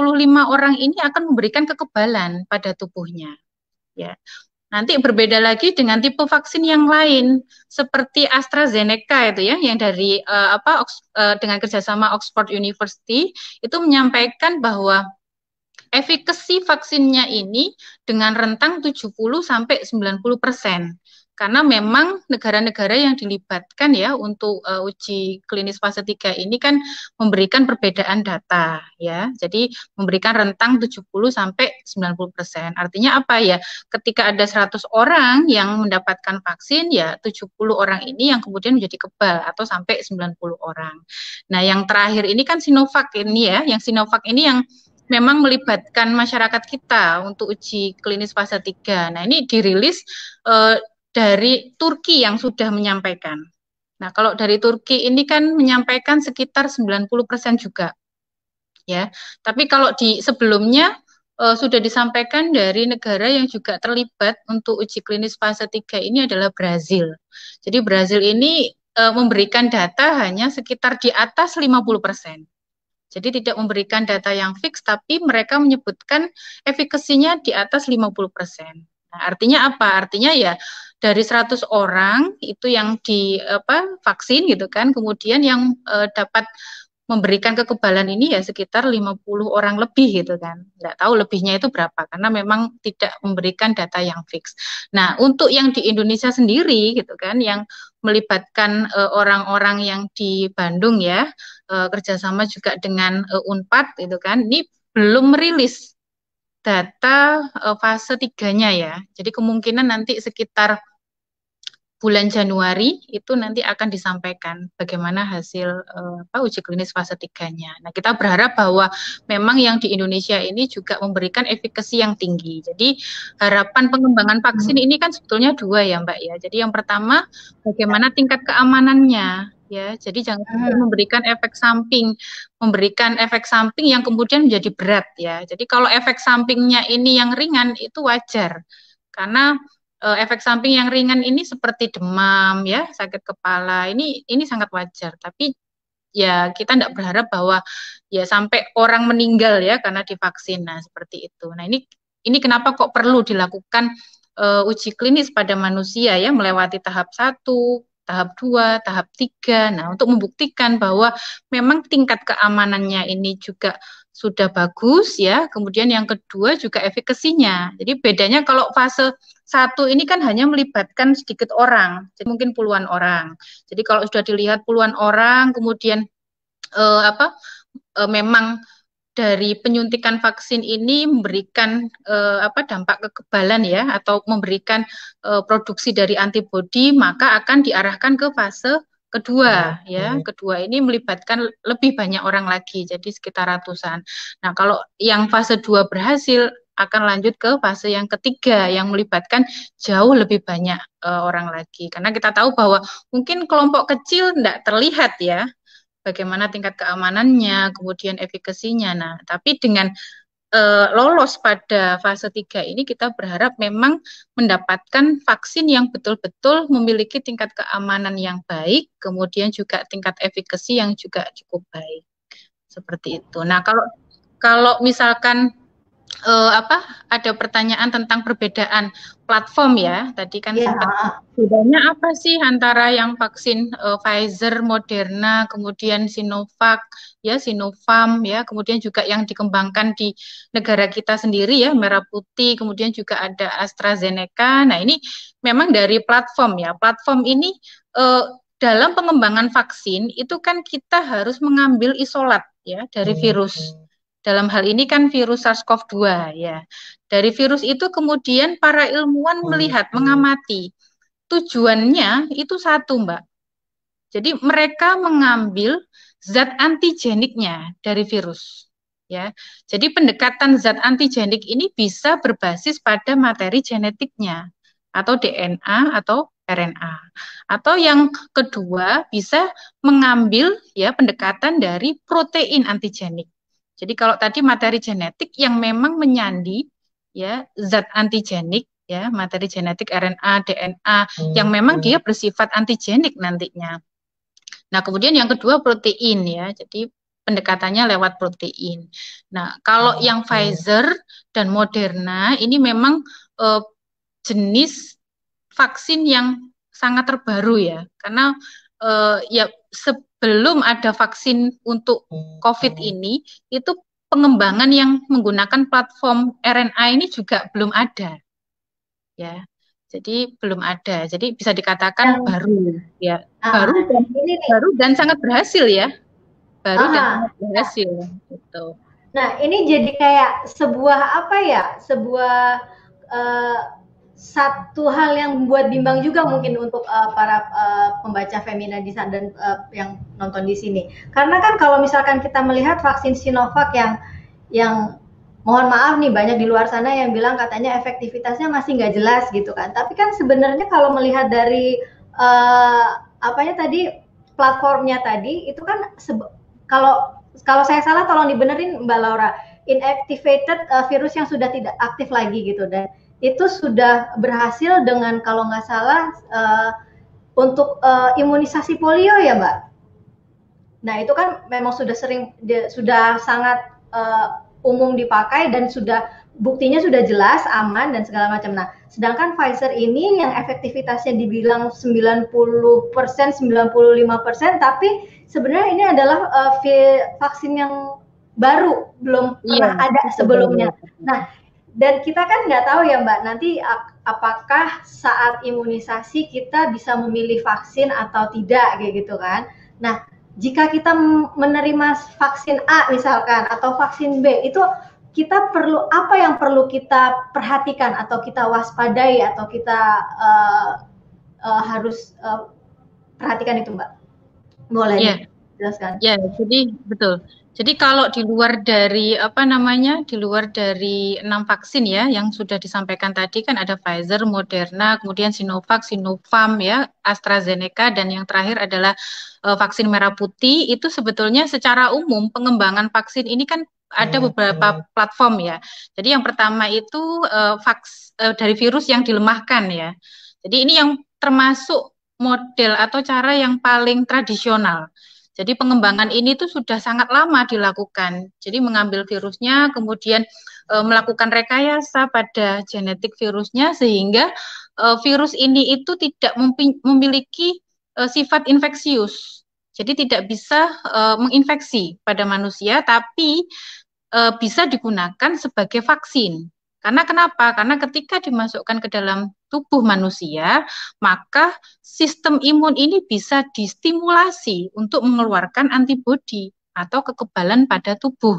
orang ini akan memberikan kekebalan pada tubuhnya. Ya. Nanti berbeda lagi dengan tipe vaksin yang lain seperti AstraZeneca itu ya yang dari dengan kerjasama Oxford University itu menyampaikan bahwa efikasi vaksinnya ini dengan rentang 70 sampai 90%. Karena memang negara-negara yang dilibatkan ya untuk uji klinis fase 3 ini kan memberikan perbedaan data ya. Jadi memberikan rentang 70 sampai 90%. Artinya apa ya? Ketika ada 100 orang yang mendapatkan vaksin ya 70 orang ini yang kemudian menjadi kebal atau sampai 90 orang. Nah, yang terakhir ini kan Sinovac ini ya, yang Sinovac ini yang memang melibatkan masyarakat kita untuk uji klinis fase 3. Nah, ini dirilis dari Turki yang sudah menyampaikan. Nah, kalau dari Turki ini kan menyampaikan sekitar 90% juga. Ya. Tapi kalau di sebelumnya sudah disampaikan dari negara yang juga terlibat untuk uji klinis fase 3 ini adalah Brazil. Jadi Brazil ini memberikan data hanya sekitar di atas 50%. Jadi tidak memberikan data yang fix, tapi mereka menyebutkan efikasinya di atas 50%. Nah, artinya apa? Artinya ya dari 100 orang itu yang vaksin gitu kan, kemudian yang dapat memberikan kekebalan ini ya sekitar 50 orang lebih gitu kan. Nggak tahu lebihnya itu berapa karena memang tidak memberikan data yang fix. Nah, untuk yang di Indonesia sendiri gitu kan yang melibatkan orang-orang yang di Bandung ya kerjasama juga dengan Unpad gitu kan. Ini belum merilis data fase 3-nya ya. Jadi kemungkinan nanti sekitar bulan Januari itu nanti akan disampaikan bagaimana hasil uji klinis fase 3-nya. Nah, kita berharap bahwa memang yang di Indonesia ini juga memberikan efikasi yang tinggi. Jadi harapan pengembangan vaksin ini kan sebetulnya dua ya, Mbak ya. Jadi yang pertama bagaimana tingkat keamanannya ya. Jadi jangan memberikan efek samping yang kemudian menjadi berat ya. Jadi kalau efek sampingnya ini yang ringan itu wajar. Karena efek samping yang ringan ini seperti demam ya, sakit kepala. Ini sangat wajar, tapi ya kita tidak berharap bahwa ya sampai orang meninggal ya karena divaksin. Nah, seperti itu. Nah, ini kenapa kok perlu dilakukan uji klinis pada manusia ya melewati tahap 1, tahap 2, tahap 3. Nah, untuk membuktikan bahwa memang tingkat keamanannya ini juga sudah bagus ya. Kemudian yang kedua juga efikasinya. Jadi bedanya kalau fase 1 ini kan hanya melibatkan sedikit orang, jadi mungkin puluhan orang. Jadi kalau sudah dilihat puluhan orang, kemudian memang dari penyuntikan vaksin ini memberikan dampak kekebalan ya atau memberikan produksi dari antibodi, maka akan diarahkan ke fase kedua ya. Kedua ini melibatkan lebih banyak orang lagi, jadi sekitar ratusan. Nah, kalau yang fase 2 berhasil akan lanjut ke fase yang ketiga yang melibatkan jauh lebih banyak orang lagi. Karena kita tahu bahwa mungkin kelompok kecil tidak terlihat ya bagaimana tingkat keamanannya, kemudian efikasinya. Nah, tapi dengan lolos pada fase 3 ini kita berharap memang mendapatkan vaksin yang betul-betul memiliki tingkat keamanan yang baik, kemudian juga tingkat efikasi yang juga cukup baik. Seperti itu. Nah, kalau misalkan ada pertanyaan tentang perbedaan platform ya. Tadi kan bedanya apa sih antara yang vaksin Pfizer, Moderna, kemudian Sinovac, ya Sinopharm ya, kemudian juga yang dikembangkan di negara kita sendiri ya, Merah Putih, kemudian juga ada AstraZeneca. Nah, ini memang dari platform ya. Platform ini dalam pengembangan vaksin itu kan kita harus mengambil isolat ya dari virus. Dalam hal ini kan virus SARS-CoV-2 ya. Dari virus itu kemudian para ilmuwan melihat, mengamati. Tujuannya itu satu, Mbak. Jadi mereka mengambil zat antigeniknya dari virus. Ya. Jadi pendekatan zat antigenik ini bisa berbasis pada materi genetiknya atau DNA atau RNA. Atau yang kedua bisa mengambil ya pendekatan dari protein antigenik. Jadi kalau tadi materi genetik yang memang menyandi ya zat antigenik ya materi genetik RNA, DNA yang memang dia bersifat antigenik nantinya. Nah, kemudian yang kedua protein ya. Jadi pendekatannya lewat protein. Nah, kalau yang Pfizer dan Moderna ini memang jenis vaksin yang sangat terbaru ya. Karena ya sebelum ada vaksin untuk COVID ini, itu pengembangan yang menggunakan platform RNA ini juga belum ada. Ya. Jadi belum ada. Jadi bisa dikatakan Yang baru, ya. ini nih. Baru dan sangat berhasil ya. Baru dan sangat Nah, berhasil gitu. nah, ini jadi kayak sebuah apa ya? Sebuah uh, satu hal yang membuat bimbang juga mungkin untuk para pembaca Femina di sana dan yang nonton di sini. Karena kan kalau misalkan kita melihat vaksin Sinovac yang mohon maaf nih banyak di luar sana yang bilang katanya efektivitasnya masih nggak jelas gitu kan. Tapi kan sebenarnya kalau melihat dari apanya tadi platformnya tadi itu kan kalau kalau saya salah tolong dibenerin Mbak Laura, inactivated virus yang sudah tidak aktif lagi gitu, dan itu sudah berhasil dengan kalau nggak salah untuk imunisasi polio ya Mbak. Nah itu kan memang sudah sangat umum dipakai dan buktinya sudah jelas aman dan segala macam. Nah sedangkan Pfizer ini yang efektivitasnya dibilang 90%, 95%, tapi sebenarnya ini adalah vaksin yang baru, belum pernah ada sebelumnya. Nah dan kita kan nggak tahu ya Mbak, nanti apakah saat imunisasi kita bisa memilih vaksin atau tidak kayak gitu kan. Nah jika kita menerima vaksin A misalkan atau vaksin B, itu kita perlu apa yang perlu kita perhatikan atau kita waspadai atau kita harus perhatikan itu Mbak? Boleh jelaskan. Ya, jadi betul. Jadi kalau di luar dari di luar dari 6 vaksin ya yang sudah disampaikan tadi kan ada Pfizer, Moderna, kemudian Sinovac, Sinopharm ya, AstraZeneca, dan yang terakhir adalah vaksin merah putih. Itu sebetulnya secara umum pengembangan vaksin ini kan ada beberapa platform ya. Jadi yang pertama itu dari virus yang dilemahkan ya. Jadi ini yang termasuk model atau cara yang paling tradisional. Jadi pengembangan ini tuh sudah sangat lama dilakukan. Jadi mengambil virusnya, kemudian melakukan rekayasa pada genetik virusnya sehingga virus ini itu tidak memiliki sifat infeksius. Jadi tidak bisa menginfeksi pada manusia, tapi bisa digunakan sebagai vaksin. Karena kenapa? Karena ketika dimasukkan ke dalam tubuh manusia, maka sistem imun ini bisa distimulasi untuk mengeluarkan antibodi atau kekebalan pada tubuh.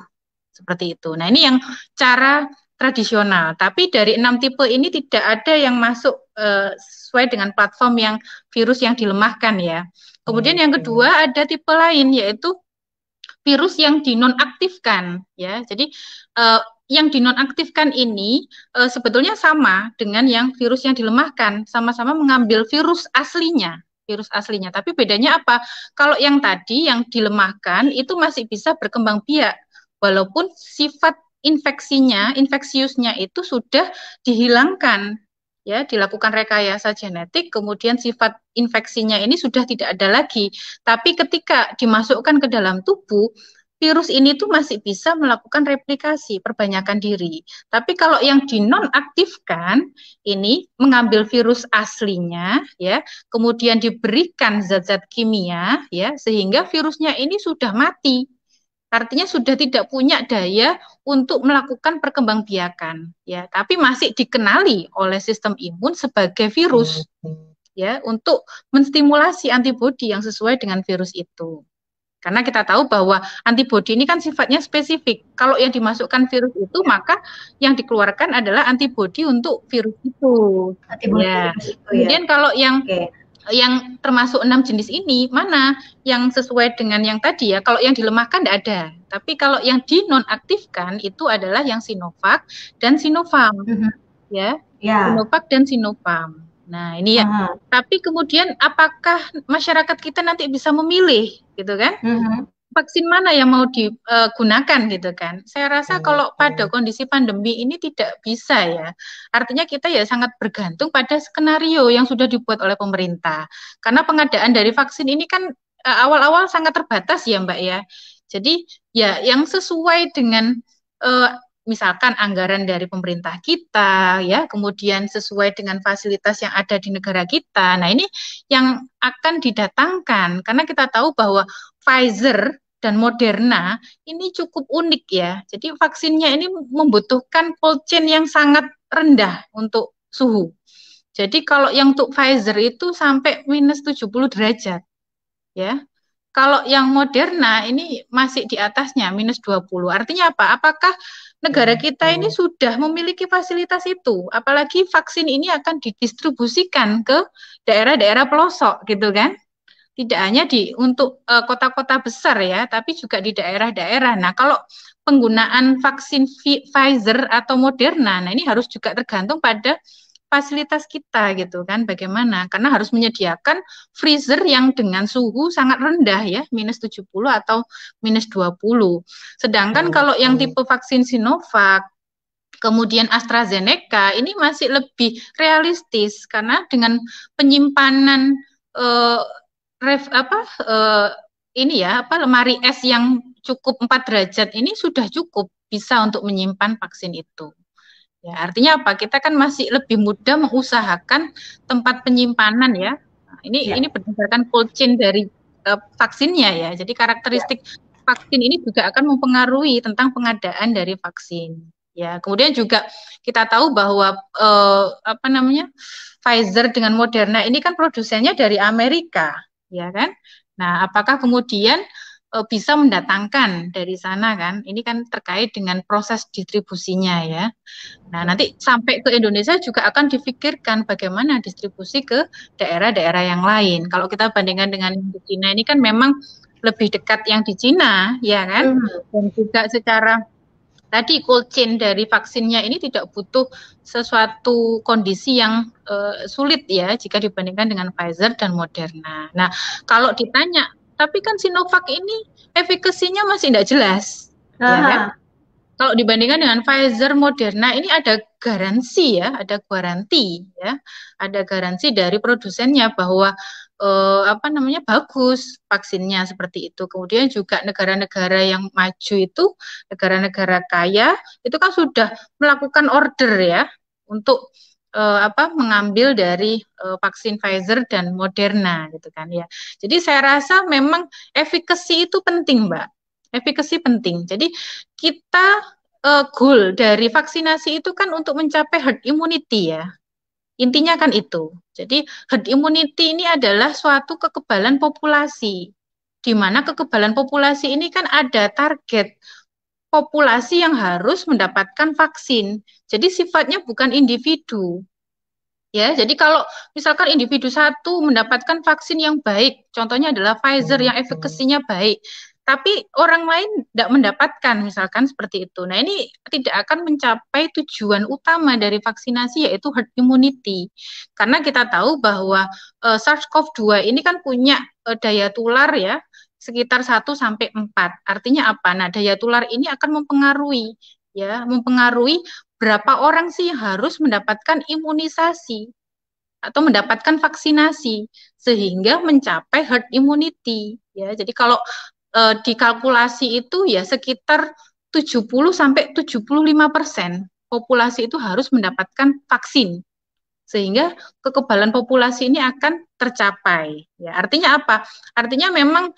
Seperti itu. Nah, ini yang cara tradisional. Tapi dari 6 tipe ini tidak ada yang masuk sesuai dengan platform yang virus yang dilemahkan ya. Kemudian yang kedua ada tipe lain yaitu virus yang dinonaktifkan ya. Jadi yang dinonaktifkan ini sebetulnya sama dengan yang virus yang dilemahkan, sama-sama mengambil virus aslinya, tapi bedanya apa? Kalau yang tadi yang dilemahkan itu masih bisa berkembang biak walaupun sifat infeksiusnya itu sudah dihilangkan ya, dilakukan rekayasa genetik, kemudian sifat infeksinya ini sudah tidak ada lagi. Tapi ketika dimasukkan ke dalam tubuh, virus ini tuh masih bisa melakukan replikasi, perbanyakan diri. Tapi kalau yang dinonaktifkan, ini mengambil virus aslinya, ya, kemudian diberikan zat-zat kimia, ya, sehingga virusnya ini sudah mati. Artinya sudah tidak punya daya untuk melakukan perkembangbiakan, ya, tapi masih dikenali oleh sistem imun sebagai virus, ya, untuk menstimulasi antibodi yang sesuai dengan virus itu. Karena kita tahu bahwa antibodi ini kan sifatnya spesifik. Kalau yang dimasukkan virus itu, maka yang dikeluarkan adalah antibodi untuk virus itu. Ya. Kemudian kalau yang termasuk 6 jenis ini, mana yang sesuai dengan yang tadi ya? Kalau yang dilemahkan tidak ada. Tapi kalau yang dinonaktifkan itu adalah yang Sinovac dan Sinopharm. Ya. Sinovac dan Sinopharm. Nah, ini ya. Tapi kemudian apakah masyarakat kita nanti bisa memilih gitu kan? Vaksin mana yang mau digunakan gitu kan. Saya rasa kalau pada kondisi pandemi ini tidak bisa ya. Artinya kita ya sangat bergantung pada skenario yang sudah dibuat oleh pemerintah. Karena pengadaan dari vaksin ini kan awal-awal sangat terbatas ya Mbak ya. Jadi ya yang sesuai dengan misalkan anggaran dari pemerintah kita ya, kemudian sesuai dengan fasilitas yang ada di negara kita. Nah, ini yang akan didatangkan karena kita tahu bahwa Pfizer dan Moderna ini cukup unik ya. Jadi vaksinnya ini membutuhkan cold chain yang sangat rendah untuk suhu. Jadi kalau yang untuk Pfizer itu sampai minus 70 derajat, ya. Kalau yang Moderna ini masih di atasnya, minus 20. Artinya apa? Apakah negara kita ini sudah memiliki fasilitas itu? Apalagi vaksin ini akan didistribusikan ke daerah-daerah pelosok, gitu kan? Tidak hanya untuk kota-kota besar ya, tapi juga di daerah-daerah. Nah, kalau penggunaan vaksin Pfizer atau Moderna, nah ini harus juga tergantung pada fasilitas kita gitu kan, bagaimana? Karena harus menyediakan freezer yang dengan suhu sangat rendah ya, minus 70 atau minus 20. Sedangkan kalau yang tipe vaksin Sinovac, kemudian AstraZeneca, ini masih lebih realistis karena dengan penyimpanan eh, eh, ini ya lemari es yang cukup 4 derajat ini sudah cukup bisa untuk menyimpan vaksin itu. Ya, artinya apa? Kita kan masih lebih mudah mengusahakan tempat penyimpanan ya. Nah, ini berdasarkan cold chain dari vaksinnya ya. Jadi karakteristik vaksin ini juga akan mempengaruhi tentang pengadaan dari vaksin. Ya, kemudian juga kita tahu bahwa Pfizer dengan Moderna ini kan produsennya dari Amerika, ya kan? Nah, apakah kemudian bisa mendatangkan dari sana kan? Ini kan terkait dengan proses distribusinya ya. Nah, nanti sampai ke Indonesia juga akan difikirkan bagaimana distribusi ke daerah-daerah yang lain. Kalau kita bandingkan dengan di Cina ini kan memang lebih dekat yang di Cina, ya kan? Dan juga secara tadi cold chain dari vaksinnya ini tidak butuh sesuatu kondisi yang sulit ya jika dibandingkan dengan Pfizer dan Moderna. Nah, kalau ditanya, tapi kan Sinovac ini efikasinya masih tidak jelas, ya kan? Kalau dibandingkan dengan Pfizer, Moderna ini ada garansi ya, ada garansi ya, ada garansi dari produsennya bahwa bagus vaksinnya seperti itu. Kemudian juga negara-negara yang maju itu, negara-negara kaya itu kan sudah melakukan order ya untuk mengambil dari vaksin Pfizer dan Moderna gitu kan ya. Jadi saya rasa memang efikasi itu penting, Mbak. Efikasi penting. Jadi kita goal dari vaksinasi itu kan untuk mencapai herd immunity ya. Intinya kan itu. Jadi herd immunity ini adalah suatu kekebalan populasi. Di mana kekebalan populasi ini kan ada target populasi yang harus mendapatkan vaksin. Jadi sifatnya bukan individu. Ya, jadi kalau misalkan individu satu mendapatkan vaksin yang baik, contohnya adalah Pfizer yang efikasinya baik, tapi orang lain tidak mendapatkan, misalkan seperti itu. Nah, ini tidak akan mencapai tujuan utama dari vaksinasi, yaitu herd immunity. Karena kita tahu bahwa SARS-CoV-2 ini kan punya daya tular ya, sekitar 1-4. Artinya apa? Nah, daya tular ini akan mempengaruhi berapa orang sih yang harus mendapatkan imunisasi atau mendapatkan vaksinasi sehingga mencapai herd immunity ya. Jadi kalau dikalkulasi itu ya sekitar 70-75% populasi itu harus mendapatkan vaksin sehingga kekebalan populasi ini akan tercapai. Ya, artinya apa? Artinya memang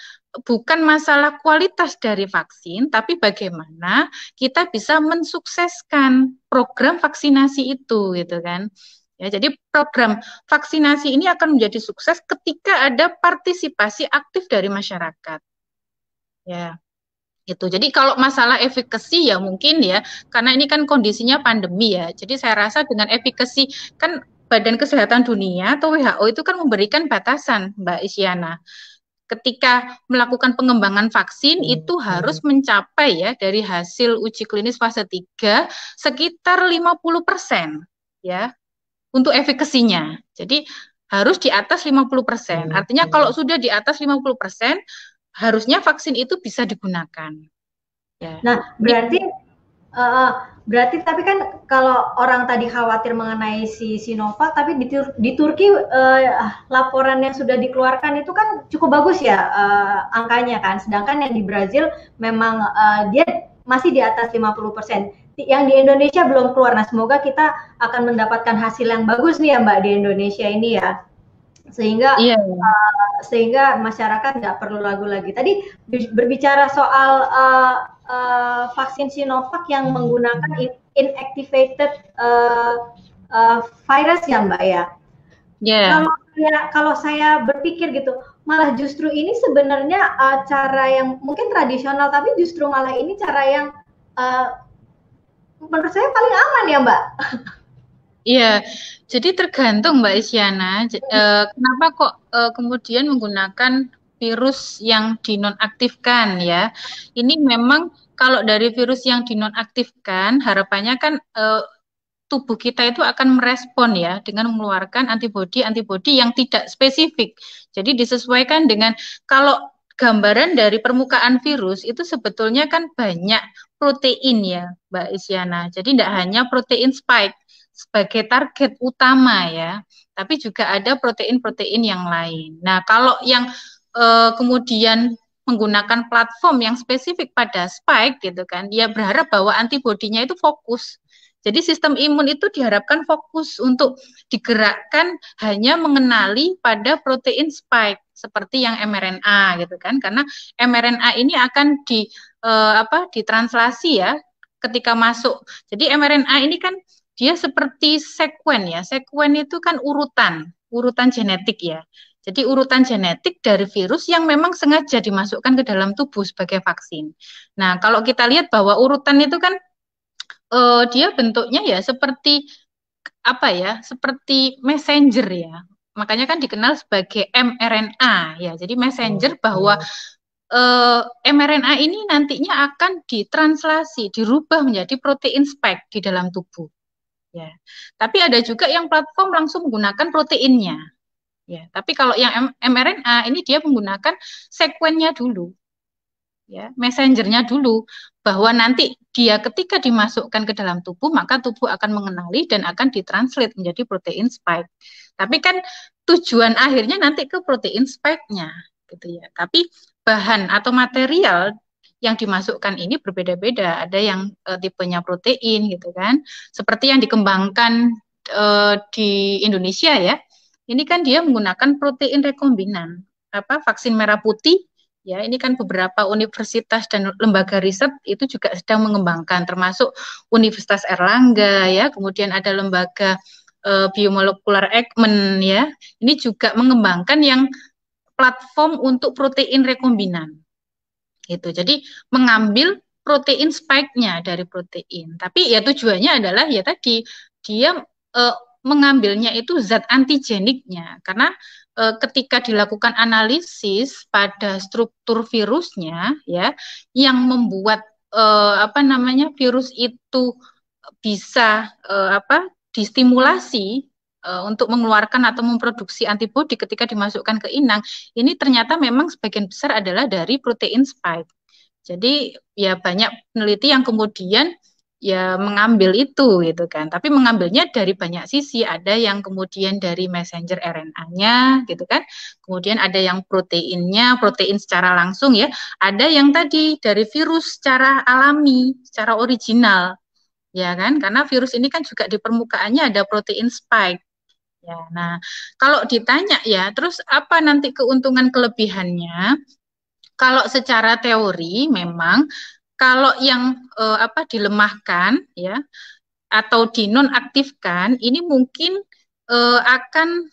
bukan masalah kualitas dari vaksin, tapi bagaimana kita bisa mensukseskan program vaksinasi itu, gitu kan? Ya, jadi program vaksinasi ini akan menjadi sukses ketika ada partisipasi aktif dari masyarakat. Ya, itu. Jadi kalau masalah efikasi ya mungkin ya, karena ini kan kondisinya pandemi ya. Jadi saya rasa dengan efikasi kan Badan Kesehatan Dunia atau WHO itu kan memberikan batasan, Mbak Isyana. Ketika melakukan pengembangan vaksin itu harus mencapai ya dari hasil uji klinis fase 3 sekitar 50% ya untuk efikasinya. Jadi harus di atas 50%. Artinya kalau sudah di atas 50%, harusnya vaksin itu bisa digunakan. Ya. Nah, berarti tapi kan kalau orang tadi khawatir mengenai si Sinovac, tapi di Turki laporan yang sudah dikeluarkan itu kan cukup bagus ya angkanya kan. Sedangkan yang di Brazil memang dia masih di atas 50%. Yang di Indonesia belum keluar. Nah, semoga kita akan mendapatkan hasil yang bagus nih ya Mbak di Indonesia ini ya. Sehingga masyarakat nggak perlu ragu lagi. Tadi berbicara soal vaksin Sinovac yang menggunakan inactivated virus ya Mbak ya. Ya. Kalau saya berpikir gitu, malah justru ini sebenarnya cara yang mungkin tradisional, tapi justru malah ini cara yang uh, menurut saya paling aman ya Mbak. Iya, jadi tergantung Mbak Isyana. Kenapa kok kemudian menggunakan virus yang dinonaktifkan ya? Ini memang kalau dari virus yang dinonaktifkan, harapannya kan tubuh kita itu akan merespon ya dengan mengeluarkan antibodi-antibodi yang tidak spesifik. Jadi disesuaikan dengan kalau gambaran dari permukaan virus itu sebetulnya kan banyak protein ya, Mbak Isyana. Jadi tidak hanya protein spike sebagai target utama ya, tapi juga ada protein-protein yang lain. Nah, kalau yang kemudian menggunakan platform yang spesifik pada spike gitu kan, dia berharap bahwa antibodinya itu fokus. Jadi sistem imun itu diharapkan fokus untuk digerakkan hanya mengenali pada protein spike seperti yang mRNA gitu kan, karena mRNA ini akan ditranslasi ya ketika masuk. Jadi mRNA ini kan dia seperti sekuen ya. Sekuen itu kan urutan genetik ya. Jadi urutan genetik dari virus yang memang sengaja dimasukkan ke dalam tubuh sebagai vaksin. Nah, kalau kita lihat bahwa urutan itu kan dia bentuknya ya seperti apa ya? Seperti messenger ya. Makanya kan dikenal sebagai mRNA ya. Jadi messenger bahwa eh, mRNA ini nantinya akan ditranslasi, dirubah menjadi protein spike di dalam tubuh. Ya. Tapi ada juga yang platform langsung menggunakan proteinnya. Ya. Tapi kalau yang mRNA ini dia menggunakan sekuennya dulu, ya, messengernya dulu, bahwa nanti dia ketika dimasukkan ke dalam tubuh, maka tubuh akan mengenali dan akan ditranslate menjadi protein spike. Tapi kan tujuan akhirnya nanti ke protein spike-nya, gitu ya. Tapi bahan atau material yang dimasukkan ini berbeda-beda. Ada yang tipenya protein, gitu kan. Seperti yang dikembangkan di Indonesia ya. Ini kan dia menggunakan protein rekombinan, vaksin merah putih. Ya, ini kan beberapa universitas dan lembaga riset itu juga sedang mengembangkan, termasuk Universitas Erlangga, ya, kemudian ada lembaga biomolekular Eijkman, ya. Ini juga mengembangkan yang platform untuk protein rekombinan, gitu. Jadi mengambil protein spike-nya dari protein. Tapi ya tujuannya adalah ya tadi dia eh, mengambilnya itu zat antigeniknya, karena ketika dilakukan analisis pada struktur virusnya ya yang membuat virus itu bisa distimulasi untuk mengeluarkan atau memproduksi antibodi ketika dimasukkan ke inang, ini ternyata memang sebagian besar adalah dari protein spike. Jadi ya banyak peneliti yang kemudian ya mengambil itu gitu kan. Tapi mengambilnya dari banyak sisi. Ada yang kemudian dari messenger RNA-nya gitu kan. Kemudian ada yang proteinnya, protein secara langsung ya. Ada yang tadi dari virus secara alami, secara original. Ya kan? Karena virus ini kan juga di permukaannya ada protein spike. Ya, nah, kalau ditanya ya, terus apa nanti keuntungan kelebihannya? Kalau secara teori memang kalau yang dilemahkan ya atau dinonaktifkan ini mungkin akan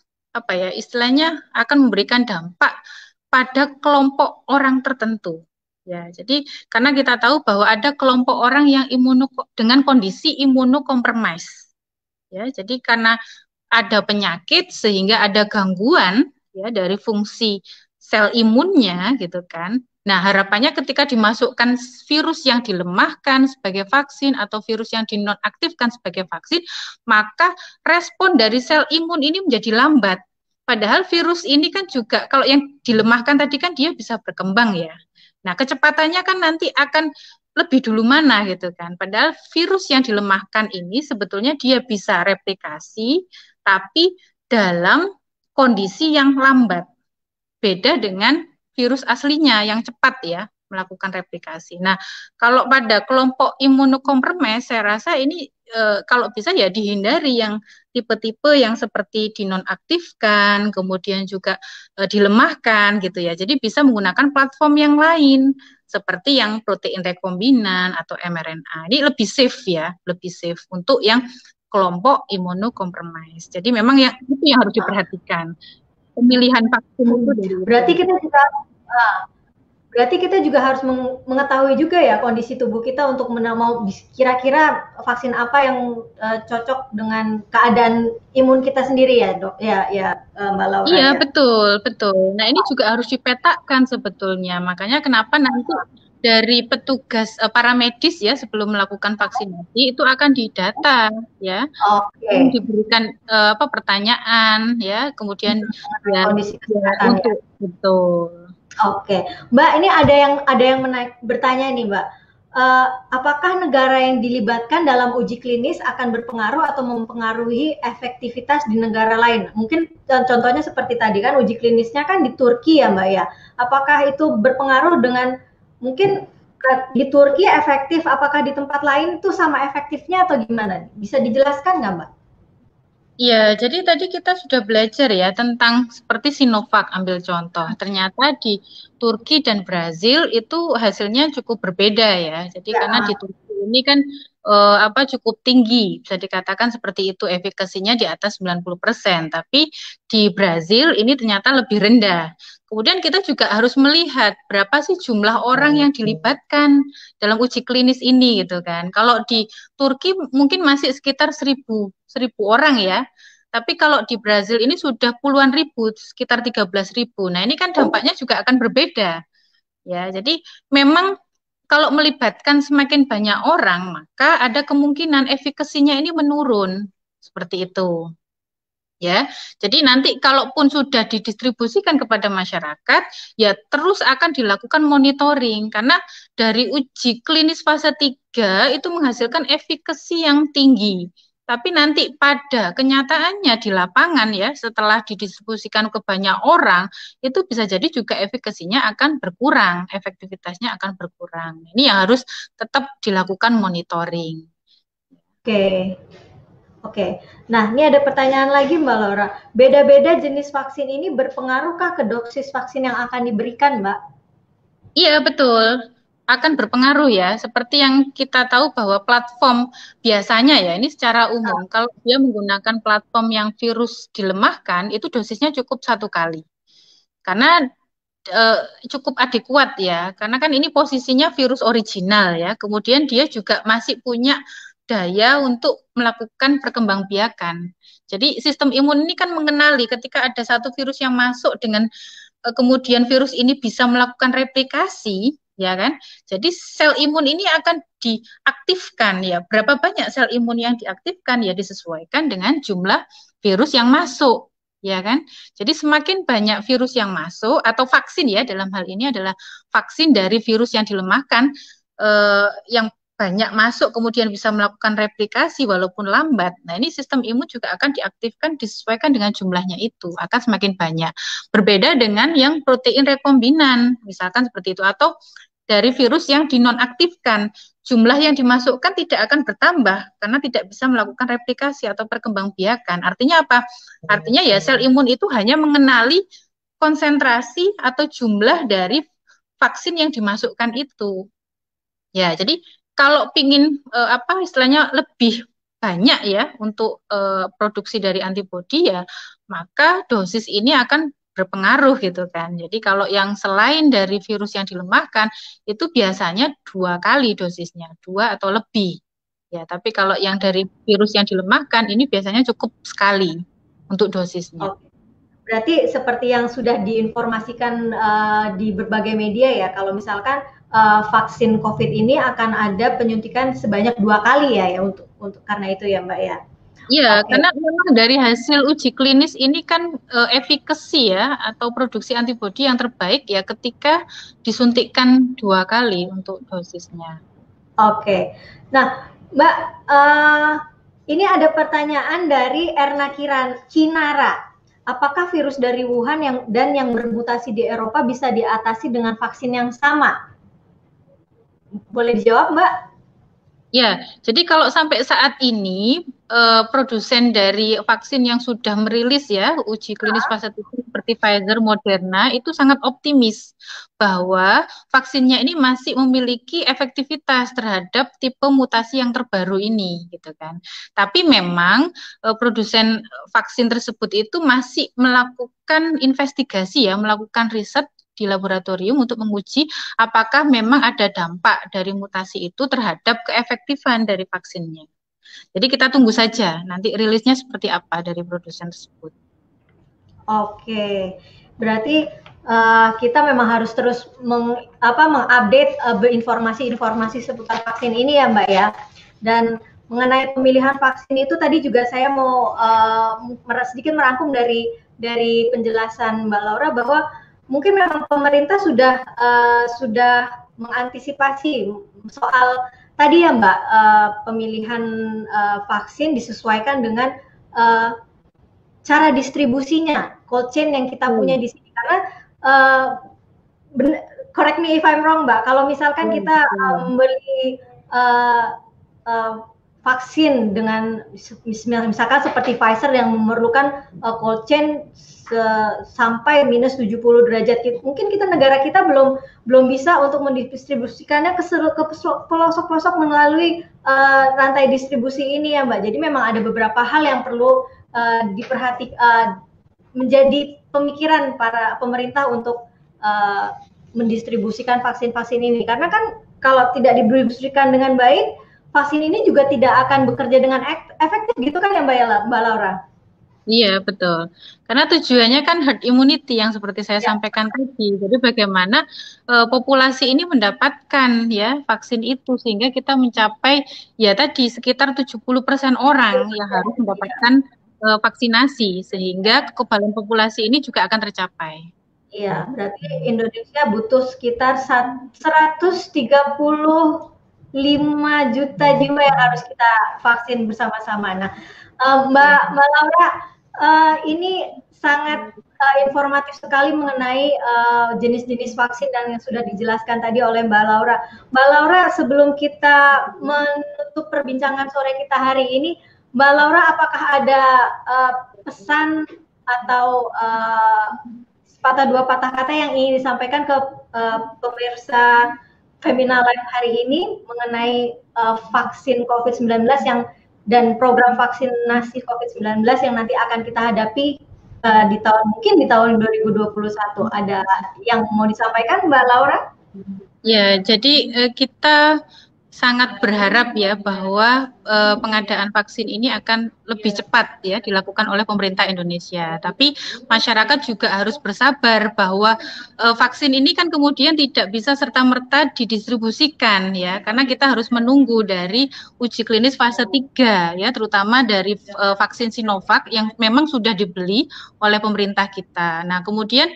istilahnya akan memberikan dampak pada kelompok orang tertentu. Ya, jadi karena kita tahu bahwa ada kelompok orang yang dengan kondisi imunokompromis. Ya, jadi karena ada penyakit sehingga ada gangguan ya dari fungsi sel imunnya gitu kan. Nah, harapannya ketika dimasukkan virus yang dilemahkan sebagai vaksin atau virus yang dinonaktifkan sebagai vaksin, maka respon dari sel imun ini menjadi lambat. Padahal virus ini kan juga kalau yang dilemahkan tadi kan dia bisa berkembang ya. Nah, kecepatannya kan nanti akan lebih dulu mana gitu kan. Padahal virus yang dilemahkan ini sebetulnya dia bisa replikasi tapi dalam kondisi yang lambat. Beda dengan virus aslinya yang cepat ya melakukan replikasi. Nah, kalau pada kelompok imunokompromis, saya rasa ini kalau bisa ya dihindari yang tipe-tipe yang seperti dinonaktifkan, kemudian juga dilemahkan gitu ya. Jadi bisa menggunakan platform yang lain seperti yang protein rekombinan atau mRNA. Ini lebih safe ya, lebih safe untuk yang kelompok imunokompromis. Jadi memang itu yang harus diperhatikan. Pemilihan vaksin itu dari berarti kita juga harus mengetahui juga ya kondisi tubuh kita untuk mau kira-kira vaksin apa yang cocok dengan keadaan imun kita sendiri ya, Dok. Ya, Mbak Laura. Iya, betul. Nah, ini juga harus dipetakan sebetulnya. Makanya kenapa nanti dari petugas paramedis ya sebelum melakukan vaksinasi itu akan didata ya, diberikan pertanyaan ya, kemudian kondisi kesehatan untuk betul. Oke, Mbak, ini ada yang bertanya nih, Mbak. Apakah negara yang dilibatkan dalam uji klinis akan berpengaruh atau mempengaruhi efektivitas di negara lain? Mungkin contohnya seperti tadi kan uji klinisnya kan di Turki ya, Mbak ya. Apakah itu berpengaruh dengan mungkin di Turki efektif, apakah di tempat lain itu sama efektifnya atau gimana? Bisa dijelaskan nggak, Mbak? Iya, jadi tadi kita sudah belajar ya tentang seperti Sinovac, ambil contoh. Ternyata di Turki dan Brazil itu hasilnya cukup berbeda ya. Jadi karena di Turki ini kan cukup tinggi, bisa dikatakan seperti itu, efikasinya di atas 90%. Tapi di Brazil ini ternyata lebih rendah. Kemudian kita juga harus melihat berapa sih jumlah orang yang dilibatkan dalam uji klinis ini gitu kan. Kalau di Turki mungkin masih sekitar 1000 orang ya. Tapi kalau di Brazil ini sudah puluhan ribu, sekitar 13.000. Nah, ini kan dampaknya juga akan berbeda. Ya, jadi memang kalau melibatkan semakin banyak orang, maka ada kemungkinan efikasinya ini menurun. Seperti itu. Ya, jadi nanti kalaupun sudah didistribusikan kepada masyarakat, ya terus akan dilakukan monitoring karena dari uji klinis fase 3 itu menghasilkan efikasi yang tinggi. Tapi nanti pada kenyataannya di lapangan ya, setelah didistribusikan ke banyak orang, itu bisa jadi juga efikasinya akan berkurang, efektivitasnya akan berkurang. Ini yang harus tetap dilakukan monitoring. Oke. Nah, ini ada pertanyaan lagi Mbak Laura. Beda-beda jenis vaksin ini berpengaruhkah ke dosis vaksin yang akan diberikan, Mbak? Iya, betul. Akan berpengaruh ya. Seperti yang kita tahu bahwa platform biasanya ya, ini secara umum, kalau dia menggunakan platform yang virus dilemahkan, itu dosisnya cukup 1 kali. Karena cukup adekuat ya, karena kan ini posisinya virus original ya. Kemudian dia juga masih punya daya untuk melakukan perkembangbiakan. Jadi sistem imun ini kan mengenali ketika ada satu virus yang masuk dengan kemudian virus ini bisa melakukan replikasi, ya kan? Jadi sel imun ini akan diaktifkan ya. Berapa banyak sel imun yang diaktifkan ya disesuaikan dengan jumlah virus yang masuk, ya kan? Jadi semakin banyak virus yang masuk atau vaksin ya dalam hal ini adalah vaksin dari virus yang dilemahkan yang banyak masuk kemudian bisa melakukan replikasi walaupun lambat. Nah, ini sistem imun juga akan diaktifkan disesuaikan dengan jumlahnya itu, akan semakin banyak. Berbeda dengan yang protein rekombinan, misalkan seperti itu, atau dari virus yang dinonaktifkan, jumlah yang dimasukkan tidak akan bertambah karena tidak bisa melakukan replikasi atau perkembangbiakan. Artinya apa? Artinya ya sel imun itu hanya mengenali konsentrasi atau jumlah dari vaksin yang dimasukkan itu. Ya, jadi kalau pingin istilahnya lebih banyak ya untuk produksi dari antibodi ya, maka dosis ini akan berpengaruh gitu kan. Jadi kalau yang selain dari virus yang dilemahkan itu biasanya 2 kali dosisnya, 2 atau lebih. Ya, tapi kalau yang dari virus yang dilemahkan ini biasanya cukup sekali untuk dosisnya. Berarti seperti yang sudah diinformasikan di berbagai media ya, kalau misalkan vaksin COVID ini akan ada penyuntikan sebanyak 2 kali ya untuk karena itu ya Mbak ya. Iya, karena memang dari hasil uji klinis ini kan efikasi ya atau produksi antibodi yang terbaik ya ketika disuntikkan 2 kali untuk dosisnya. Oke. Nah, Mbak, ini ada pertanyaan dari Erna Kinara. Apakah virus dari Wuhan yang bermutasi di Eropa bisa diatasi dengan vaksin yang sama? Boleh dijawab, Mbak? Ya, jadi kalau sampai saat ini produsen dari vaksin yang sudah merilis ya uji klinis fase 3 seperti Pfizer, Moderna itu sangat optimis bahwa vaksinnya ini masih memiliki efektivitas terhadap tipe mutasi yang terbaru ini, gitu kan. Tapi memang produsen vaksin tersebut itu masih melakukan investigasi ya, melakukan riset di laboratorium untuk menguji apakah memang ada dampak dari mutasi itu terhadap keefektifan dari vaksinnya. Jadi kita tunggu saja nanti rilisnya seperti apa dari produsen tersebut. Oke, berarti kita memang harus terus mengupdate informasi-informasi seputar vaksin ini ya Mbak ya. Dan mengenai pemilihan vaksin itu tadi juga saya mau sedikit merangkum dari penjelasan Mbak Laura bahwa mungkin memang pemerintah sudah mengantisipasi soal tadi ya Mbak, pemilihan vaksin disesuaikan dengan cara distribusinya, cold chain yang kita punya di sini. Karena correct me if I'm wrong Mbak, kalau misalkan kita membeli vaksin dengan misalkan seperti Pfizer yang memerlukan cold chain sampai minus 70 derajat, mungkin negara kita belum bisa untuk mendistribusikannya ke pelosok-pelosok melalui rantai distribusi ini ya Mbak. Jadi memang ada beberapa hal yang perlu diperhatikan, menjadi pemikiran para pemerintah untuk mendistribusikan vaksin-vaksin ini, karena kan kalau tidak didistribusikan dengan baik, vaksin ini juga tidak akan bekerja dengan efektif gitu kan ya Mbak Laura? Iya, betul. Karena tujuannya kan herd immunity yang seperti saya sampaikan tadi. Jadi bagaimana populasi ini mendapatkan ya vaksin itu sehingga kita mencapai ya tadi sekitar 70% orang yang harus mendapatkan vaksinasi sehingga kekebalan populasi ini juga akan tercapai. Iya, berarti Indonesia butuh sekitar 135 juta jiwa yang harus kita vaksin bersama-sama. Nah, Mbak Laura, ini sangat informatif sekali mengenai jenis-jenis vaksin dan yang sudah dijelaskan tadi oleh Mbak Laura. Mbak Laura, sebelum kita menutup perbincangan sore kita hari ini, Mbak Laura, apakah ada pesan atau patah dua patah kata yang ingin disampaikan ke pemirsa Femina Live hari ini mengenai vaksin COVID-19 dan program vaksinasi COVID-19 yang nanti akan kita hadapi di tahun 2021. Ada yang mau disampaikan Mbak Laura? Ya, jadi kita sangat berharap ya bahwa pengadaan vaksin ini akan lebih cepat ya dilakukan oleh pemerintah Indonesia. Tapi masyarakat juga harus bersabar bahwa vaksin ini kan kemudian tidak bisa serta-merta didistribusikan ya, karena kita harus menunggu dari uji klinis fase 3 ya, terutama dari vaksin Sinovac yang memang sudah dibeli oleh pemerintah kita. Nah, kemudian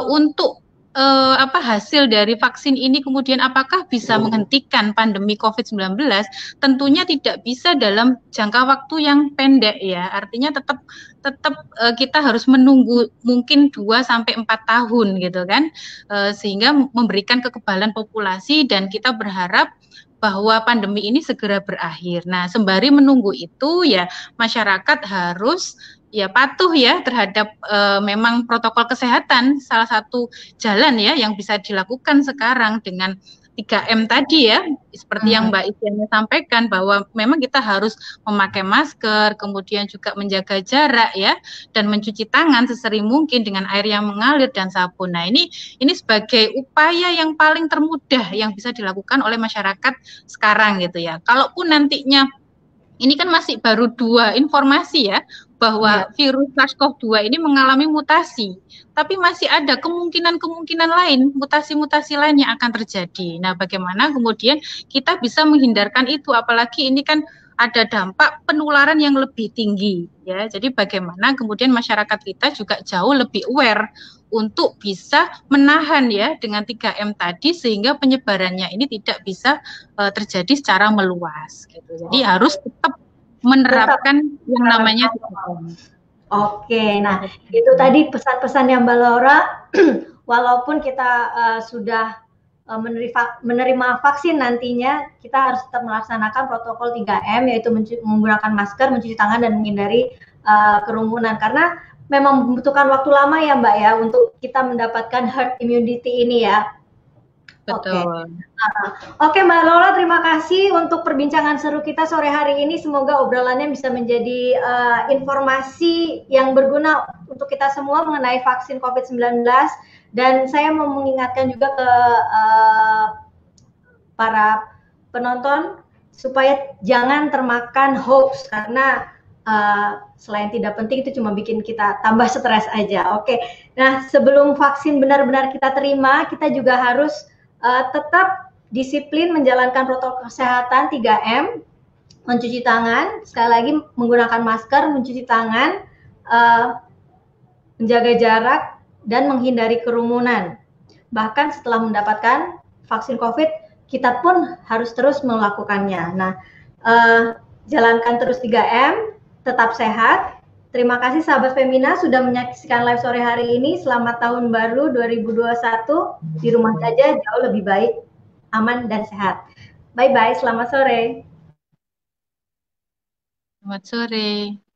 untuk hasil dari vaksin ini kemudian apakah bisa menghentikan pandemi COVID-19? Tentunya tidak bisa dalam jangka waktu yang pendek ya. Artinya tetap kita harus menunggu mungkin 2 sampai 4 tahun gitu kan. Sehingga memberikan kekebalan populasi dan kita berharap bahwa pandemi ini segera berakhir. Nah, sembari menunggu itu ya masyarakat harus ya patuh ya terhadap memang protokol kesehatan. Salah satu jalan ya yang bisa dilakukan sekarang dengan 3M tadi ya, seperti yang Mbak Isyana sampaikan bahwa memang kita harus memakai masker, kemudian juga menjaga jarak ya, dan mencuci tangan sesering mungkin dengan air yang mengalir dan sabun. Nah, ini sebagai upaya yang paling termudah yang bisa dilakukan oleh masyarakat sekarang gitu ya. Kalaupun nantinya ini kan masih baru 2 informasi ya, bahwa virus SARS-CoV-2 ini mengalami mutasi, tapi masih ada kemungkinan-kemungkinan lain, mutasi-mutasi lain yang akan terjadi. Nah, bagaimana kemudian kita bisa menghindarkan itu, apalagi ini kan ada dampak penularan yang lebih tinggi, ya. Jadi bagaimana kemudian masyarakat kita juga jauh lebih aware untuk bisa menahan ya dengan 3M tadi sehingga penyebarannya ini tidak bisa terjadi secara meluas, gitu. Jadi harus tetap menerapkan yang namanya 3M. Oke, nah itu tadi pesan-pesan yang Mbak Laura. Walaupun kita sudah menerima vaksin nantinya, kita harus tetap melaksanakan protokol 3M, yaitu menggunakan masker, mencuci tangan, dan menghindari kerumunan. Karena memang membutuhkan waktu lama ya Mbak ya, untuk kita mendapatkan herd immunity ini ya. Betul. Oke Mbak Lola, terima kasih untuk perbincangan seru kita sore hari ini. Semoga obrolannya bisa menjadi informasi yang berguna untuk kita semua mengenai vaksin COVID-19. Dan saya mau mengingatkan juga ke para penonton supaya jangan termakan hoax, karena selain tidak penting itu cuma bikin kita tambah stres aja. Oke, nah sebelum vaksin benar-benar kita terima, kita juga harus tetap disiplin menjalankan protokol kesehatan 3M, mencuci tangan, sekali lagi menggunakan masker, mencuci tangan, menjaga jarak, dan menghindari kerumunan. Bahkan setelah mendapatkan vaksin COVID, kita pun harus terus melakukannya. Nah, jalankan terus 3M, tetap sehat. Terima kasih sahabat Femina sudah menyaksikan live sore hari ini. Selamat tahun baru 2021. Di rumah saja jauh lebih baik, aman dan sehat. Bye-bye, selamat sore. Selamat sore.